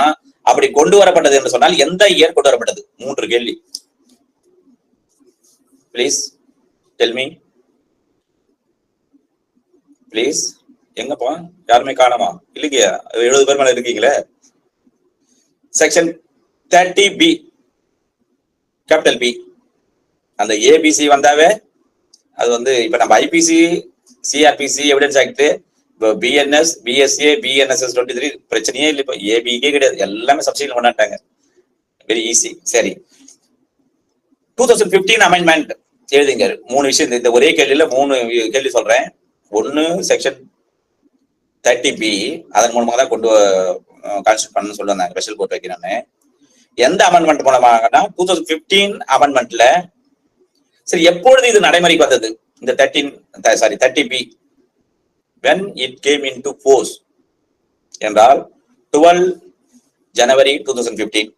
அப்படி கொண்டு வரப்பட்டது என்று சொன்னால் எந்த இயர் கொண்டு வரப்பட்டது? 3 கேள்வி. Please tell me please. எங்கப்பா யாருமே காணமா? இல்லைங்க, 70 பேர் மேல இருக்கீங்களே. செக்ஷன் 30B கேபிட்டல் பி, அந்த ஏபிசி வந்தாவே அது வந்து இப்ப நம்ம IPC, CrPC, evidence act, BNS, BSA, BNSS 23 பிரச்சனையே இல்லை. இப்ப ஏபிக்கே கிடையாது, எல்லாமே சப்ஸ்டிட்யூட் பண்ணாட்டாங்க. Very easy. சரி, 2015 அமெண்ட்மெண்ட் எழுதுங்க. 3 விஷயம் இந்த ஒரே கேள்வியில 3 கேள்வி சொல்றேன். 1 செக்ஷன் 30B அதன் மூலமாக தான் கொண்டு கான்ஸ்டியூட் பண்ணு சொல்லுவாங்க, ஸ்பெஷல் கோர்ட் வைக்கணும்னு. எந்த அமெண்ட்மெண்ட் மூலமாக? 2015 அமெண்ட்மெண்ட்ல. சரி, எப்பொழுது இது நடைமுறைக்கு வந்தது? இந்த 30B when it came into force என்றால் 12 ஜனவரி 2015.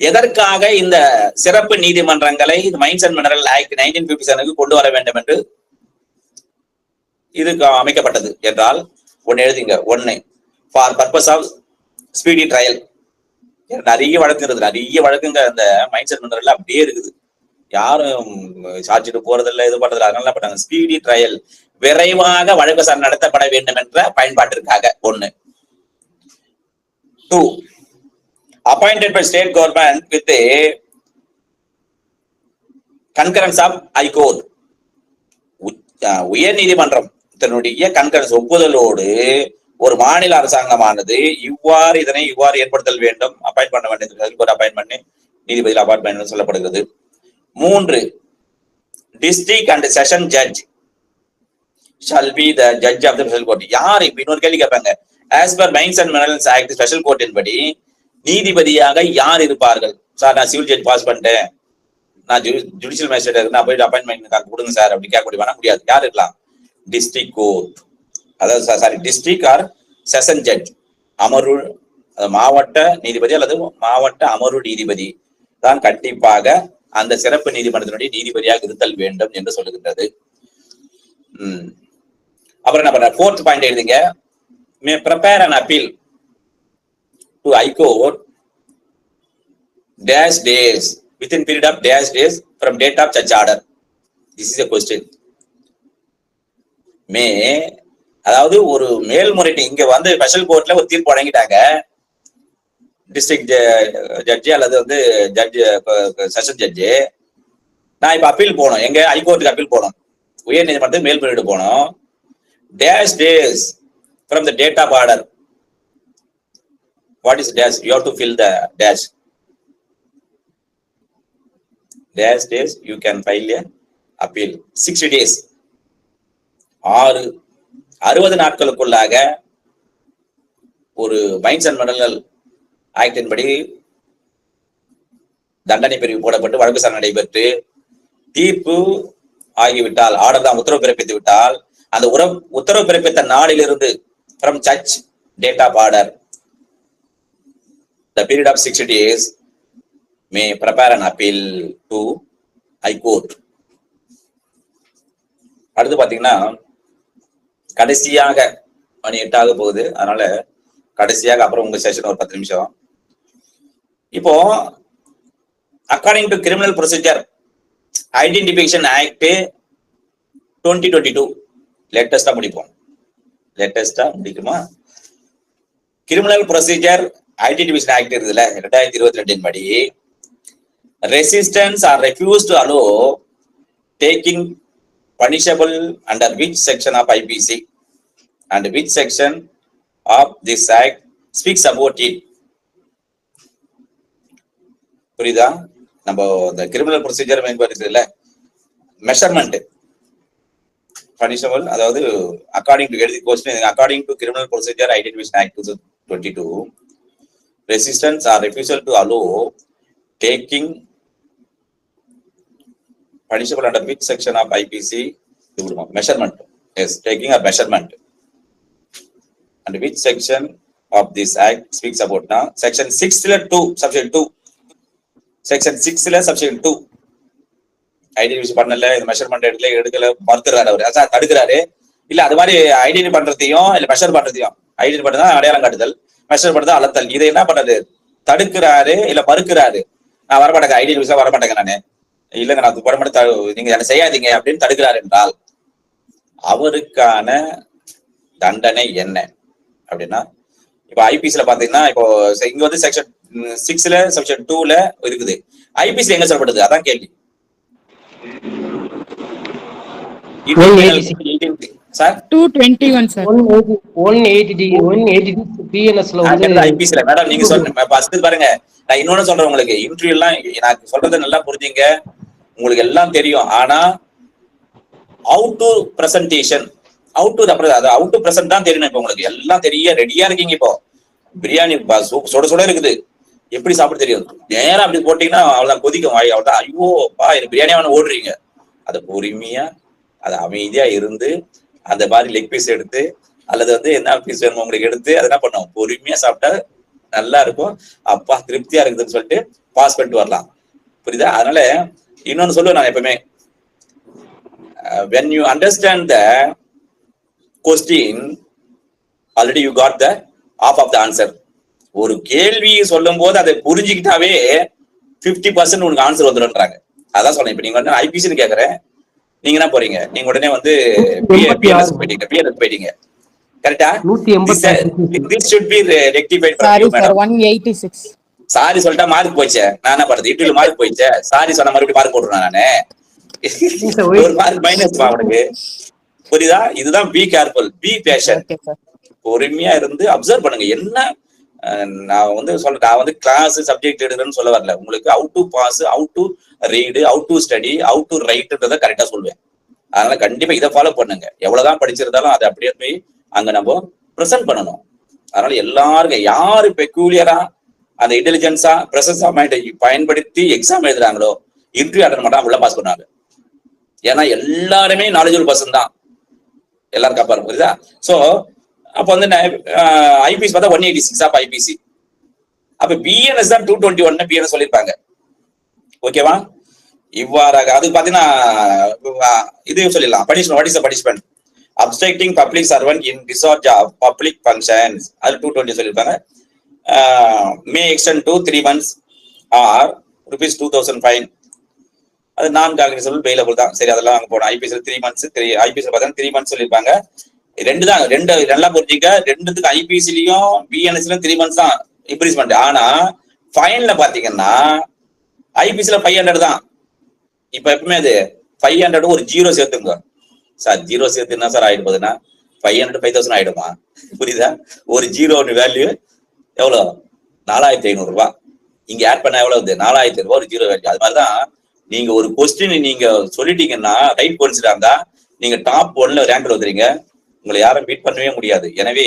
எதற்காக இந்த சிறப்பு நீதிமன்றங்களை மைன்ஸ் அண்ட் மினரல் ஆக்ட் 1957 கொண்டு வர வேண்டும் என்று இதுக்கு அமைக்கப்பட்டது என்றால், ஒன்னு எழுதிங்க. 1 for purpose of speedy trial. நிறைய வழக்கு இருக்குது, நிறைய வழக்குங்க இந்த மைன்ஸ் அண்ட் மினரல் அப்படியே இருக்குது. யாரும் சாட்சிட்டு போறதில்லை, இது பண்றதில்லை. அதனால பண்ணாங்க ஸ்பீடி ட்ரையல், விரைவாக வழக்கு சார் நடத்தப்பட வேண்டும் என்ற பயன்பாட்டிற்காக. 1. 2, appointed by state government with a concurrence of high court. உயர் நீதிமன்றம் தன்னுடைய கன்கரன்ஸ் ஒப்புதலோடு ஒரு மாநில அரசாங்கமானது இதனை இவ்வாறு ஏற்படுத்தல் வேண்டும், அப்பாயிண்ட் பண்ண வேண்டும். ஒரு அப்பாயின்மெண்ட் நீதிபதி அப்பாயின்மெண்ட் சொல்லப்படுகிறது. 3, district and session judge shall be the judge of the special court. யார்? இப்ப இன்னொரு கேள்வி கேட்பாங்க. As per mines and minerals act special கோர்ட்டின் படி நீதிபதியாக யார் இருப்பார்கள்? சார், நான் சிவில் ஜட்ஜ் பாஸ் பண்ணிட்டேன், நான் ஜுடிஷியல் மேஜிஸ்ட்ரேட், நான் போயிட்டு அப்பாயின்மெண்ட் கொடுங்க சார் அப்படி கேட்க முடியுமா? முடியாது. யார் இருக்கலாம்? டிஸ்ட்ரிக்ட் கோர்ட், அதாவது டிஸ்ட்ரிக்ட் ஆர் செஷன் ஜட்ஜ், அமர்வு மாவட்ட நீதிபதி அல்லது மாவட்ட அமர்வு நீதிபதி தான் கண்டிப்பாக அந்த சிறப்பு நீதிமன்றத்தினுடைய நீதிபதியாக இருத்தல் வேண்டும் என்று சொல்லுகின்றது. அப்புறம் என்ன பண்ற? 4th பாயிண்ட் எழுதுங்க. May prepare an appeal to high court dash days within period of dash days from date of judge order. This is a question. அதாவது ஒரு மேல்முறையீட்டு இங்க வந்து ஸ்பெஷல் கோர்ட்ல ஒரு தீர்ப்பு வழங்கிட்டாங்க, டிஸ்ட்ரிக்ட் ஜட்ஜி அல்லது வந்து ஜட்ஜி செஷன் ஜட்ஜி. நான் இப்ப அப்பீல் போனோம், எங்க ஹைகோர்ட்டுக்கு அப்பீல் போனோம், உயர் நீதிமன்றத்துக்கு மேல்முறையீடு போனோம். dash days from the date of order. What is dash? You have to fill the dash. Dash days you can file a appeal. 60 days. 60 நாட்களுக்குள்ளாக ஒரு மைன்ஸ் அண்ட் மினரல் ஆக்டின் படி தண்டனை பிரிவு போடப்பட்டு வழக்கு விசாரணை நடைபெற்று தீர்ப்பு ஆகிவிட்டால், ஆர்டர் தான் உத்தரவு பிறப்பித்து விட்டால், அந்த உத்தரவு பிறப்பித்த நாளிலிருந்து from judge date of order the period of 60 days may prepare an appeal to high court. அடுத்து பாத்தீங்கன்னா கடைசியாக மணி 8 ஆக போகுது, அதனால கடைசியாக அப்புறம் உங்க செஷன் ஒரு 10 நிமிஷம். இப்போ according to criminal procedure identification act 2022 லேட்டஸ்டா முடிப்போம். லேட்டஸ்டா முடிக்குமா? கிரிமினல் ப்ரொசீஜர் ஐடென்டிஃபிகேஷன் ஆக்ட் இருக்குதுல்ல 2022 படி, resistance or refuse to allow taking punishable under which section of IPC and which section of this act speaks about it. புரியுதா? நம்ம இந்த criminal procedure மேம்படுத்துதுல மெஷர்மெண்ட் பனிஷபிள், அதாவது அக்கார்டிங் டு எழுதி question according to criminal procedure identification act 2022 resistance or refusal to allow taking punishable under which section of IPC measurement. Yes, taking a measurement. And which section of this act speaks about now? Section 6(2) subsection 2. Section 6 subsection 2. Identify பண்ணல, இந்த measurement எடுக்கல மறுத்துறாரு அவரு, அதான் தடுக்கிறாரு. இல்ல அது மாதிரி identify பண்றதையும் இல்ல measure பண்றதையும், identify பண்றதா அடையாளம் காட்டுதல், மெஷர் பண்றதா அளத்தல், இதை என்ன பண்றது? தடுக்கிறாரு இல்ல மறுக்கிறாரு. நான் வரமாட்டேங்க, ஐடென்டிஃபை வரமாட்டேங்க, நானு இல்லைங்க நான் வரமாட்டேன், நீங்க என்ன செய்யாதீங்க அப்படின்னு தடுக்கிறாரு என்றால் அவருக்கான தண்டனை என்ன அப்படின்னா, இப்ப ஐபிசில பாத்தீங்கன்னா இப்போ இங்க வந்து செக்ஷன் 6 செக்ஷன் 2 இருக்குது. ஐபிசி எங்க சொல்லப்படுது? அதான் கேள்வி. சார் 221 சார் 180 பிஎன்எஸ்ல வந்து ஐபிசில மேடம் நீங்க சொல்லுங்க ஃபர்ஸ்ட் பாருங்க. நான் இன்னொன்னு சொல்றேன் உங்களுக்கு, இன்டர்வியூ எல்லாம் நான் சொல்றதை நல்லா புரிஞ்சுங்க, உங்களுக்கு எல்லாம் தெரியும். ஆனா out to presentation, out to out to present தான் தெரியணும். இப்ப உங்களுக்கு எல்லாம் தெரிய ரெடியா இருக்கீங்க. இப்போ பிரியாணி சுட சுட இருக்குது, எப்படி சாப்பிட தெரியும்? நேரம் அப்படி போட்டீங்கன்னா அவ்வளவுதான், கொதிக்கும் வாய், அவ்வளவுதான். ஐயோ பா எனக்கு பிரியாணி வேணும் ஓடுறீங்க. அதை பொறுமையா அதை அமைதியா இருந்து அந்த மாதிரி லெக் பீஸ் எடுத்து அல்லது வந்து என்ன பீஸ் வேணுமோ உங்களுக்கு எடுத்து அதை என்ன பண்ணுவோம், பொறுமையா சாப்பிட்டா நல்லா இருக்கும். அப்பா திருப்தியா இருக்குதுன்னு சொல்லிட்டு பாஸ் பண்ணிட்டு வரலாம். புரியுதா? அதனால இன்னொன்னு சொல்லுவேன் நான் எப்பவுமே, when you understand the question already you got the half of the answer. ஒரு கேள்வி சொல்லும் போது அதை புரிஞ்சுக்கிட்டாவே 50% உனக்கு ஆன்சர் வந்துடும்ன்றாங்க. அதான் சொல்றேன். இப்ப நீங்க வந்து ஐபிசின்னு கேக்குறேன், நீங்க என்ன போறீங்க, நீங்க உடனே வந்து பிஎன்எஸ் போயிட்டீங்க. கரெக்டா? this should be rectified for you madam. 186 sorry சொல்லிட்டா மார்க் போயிச்சே, நான் என்ன பண்றது? இன்டர்வியூல மார்க் போயிச்சே, சாரி சொன்ன மறுபடியும் மார்க் போட்டுருவேன் நானு, ஒரு மார்க் மைனஸ் அவனுக்கு. புரியுதா? இதுதான் பி கேர்ஃபுல், பி பேஷண்ட். பொறுமையா இருந்து அப்சர்வ் பண்ணுங்க. என்ன நான் வந்து சொல்றேன், நான் வந்து கிளாஸ் சப்ஜெக்ட் எடுக்கிறேன்னு சொல்ல வரல உங்களுக்கு. How to pass, how to read, how to study, how to ரைட்ன்றதை கரெக்டா சொல்லுவேன். அதனால கண்டிப்பா இதை ஃபாலோ பண்ணுங்க. எவ்வளவுதான் படிச்சிருந்தாலும் அதை அப்படியே போய் அங்க நம்ம ப்ரெசென்ட் பண்ணணும். அதனால எல்லாருக்கும் யாரு பெக்யூலியரா அந்த இன்டெலிஜென்ஸா பிரசன்ஸ் ஆஃப் மைண்டை பயன்படுத்தி எக்ஸாம் எழுதுறாங்களோ இன்டர்வியூ அட்டன் பண்ணா உள்ள பாஸ் பண்ணுவாங்க. ஏன்னா எல்லாருமே நாலேஜபிள் பர்சன் தான் எல்லாரும் காப்பாரு. புரியுதா? சோ அப்ப வந்து ஐபிசி பார்த்தா 186 ஆஃப் ஐபிசி. அப்ப பிஎன்எஸ் தான் 221 பிஎன்எஸ் சொல்லியிருப்பாங்க. ஓகேவா? இவ்வாறாக அது பாத்தீங்கன்னா இதையும் சொல்லிடலாம். Punishment, what is the punishment? Obstructing public servant in discharge of public functions, அது 220 சொல்லியிருப்பாங்க. May extend to 3 months or ₹2000 fine. அது நான் காக்னிசபிள் பெயிலபிள் தான். சரி, அதெல்லாம் அங்க போனோம். ஐபிஎஸ்ல 3 months, ஐபிஎஸ்ல பார்த்தா 3 months சொல்லியிருப்பாங்க. ரெண்டு தான், ரெண்டு நல்லா புரிஞ்சுக்க. ரெண்டுத்துக்கு ஐபிசிலையும் பிஎன்எஸ்லயும் 3 months தான் இம்ப்ரீஸ்மெண்ட். ஆனா ஃபைன்ல பாத்தீங்கன்னா ஐபிசில 500 தான். இப்ப எப்பவுமே அது 500 ஒரு 0 சேர்த்துங்க சார். 0 சேர்த்து என்ன சார் ஆயிடும் போதுன்னா 500 5000 ஆயிடுமா? புரியுதா? ஒரு 0 வேல்யூ எவ்வளவு? 4500 ரூபாய். இங்க ஆட் பண்ண எவ்வளவு? 4000 ரூபாய் ஒரு 0 வேல்யூ. அது மாதிரிதான் நீங்க ஒரு கொஸ்டின் நீங்க சொல்லிட்டீங்கன்னா ரைட் கான்சிடரா இருந்தா நீங்க டாப் 1ல ரேங்க்ல வந்துறீங்க. உங்களை யாரும் பீட் பண்ணவே முடியாது. எனவே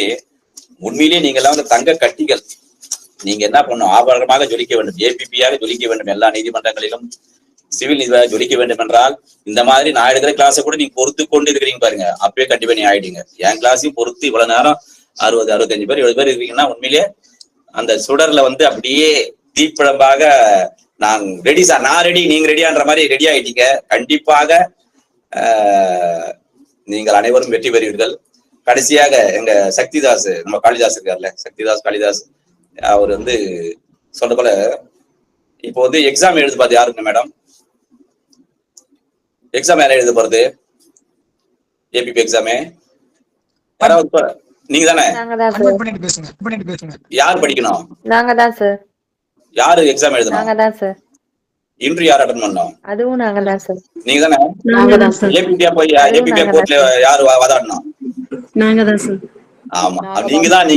உண்மையிலேயே நீங்க எல்லாம் வந்து தங்க கட்டிகள். நீங்க என்ன பண்ணணும்? ஆபரணமாக ஜொலிக்க வேண்டும், ஏபிபியாக ஜொலிக்க வேண்டும். எல்லா நீதிமன்றங்களிலும் சிவில் நீதிபதியாக ஜொலிக்க வேண்டும் என்றால் இந்த மாதிரி நான் எடுக்கிற கிளாஸை கூட நீங்க பொறுத்து கொண்டு இருக்கிறீங்க பாருங்க, அப்பயே கண்டிப்பா நீ ஆயிடுங்க. என் கிளாஸையும் பொறுத்து இவ்வளவு நேரம் 60 65 பேர் 70 பேர் இருக்கீங்கன்னா உண்மையிலேயே அந்த சுடர்ல வந்து அப்படியே தீப்பிழம்பாக நான் ரெடி சார், நான் ரெடி, நீங்க ரெடியான்ற மாதிரி ரெடி ஆயிட்டீங்க. கண்டிப்பாக நீங்கள் அனைவரும் வெற்றி பெறுவீர்கள். கடைசியாக எங்க சக்திதாஸ், நம்ம காளிதாஸ் இருக்கார்ல, சக்திதாஸ் காளிதாஸ், அவர் வந்து சொல்ற போல இப்போ வந்து எக்ஸாம் எழுது பார்த்து யாருங்க மேடம்? எக்ஸாம் யாரும் எழுத போறது? ஏபிபி எக்ஸாமே யாராவது நீங்க தானே? யார் படிக்கணும்? நாங்க தான் சார். யாரு எக்ஸாம் எழுதணும்? நாங்க தான் சார். இன்டர்வியூ யார் அட்டெண்ட் பண்ணணும்? அதுவும் நாங்க தான் சார். நீங்க தானே? நாங்க தான் சார். ஏபிபியா போய் ஏபிபியா கோர்ட்ல யாரு வாதாடணும்? நாங்க தான் சார். ஆமா, நீங்க தான்.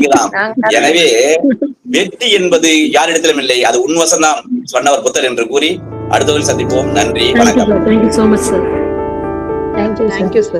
எனவே வெற்றி என்பது யாரிடத்திலும் இல்லை, அது உன்வசம்தான் சொன்னவர் புத்தர் என்று கூறி அடுத்த சந்திப்போம். நன்றி, வணக்கம். Thank you so much, sir. Thank you, sir.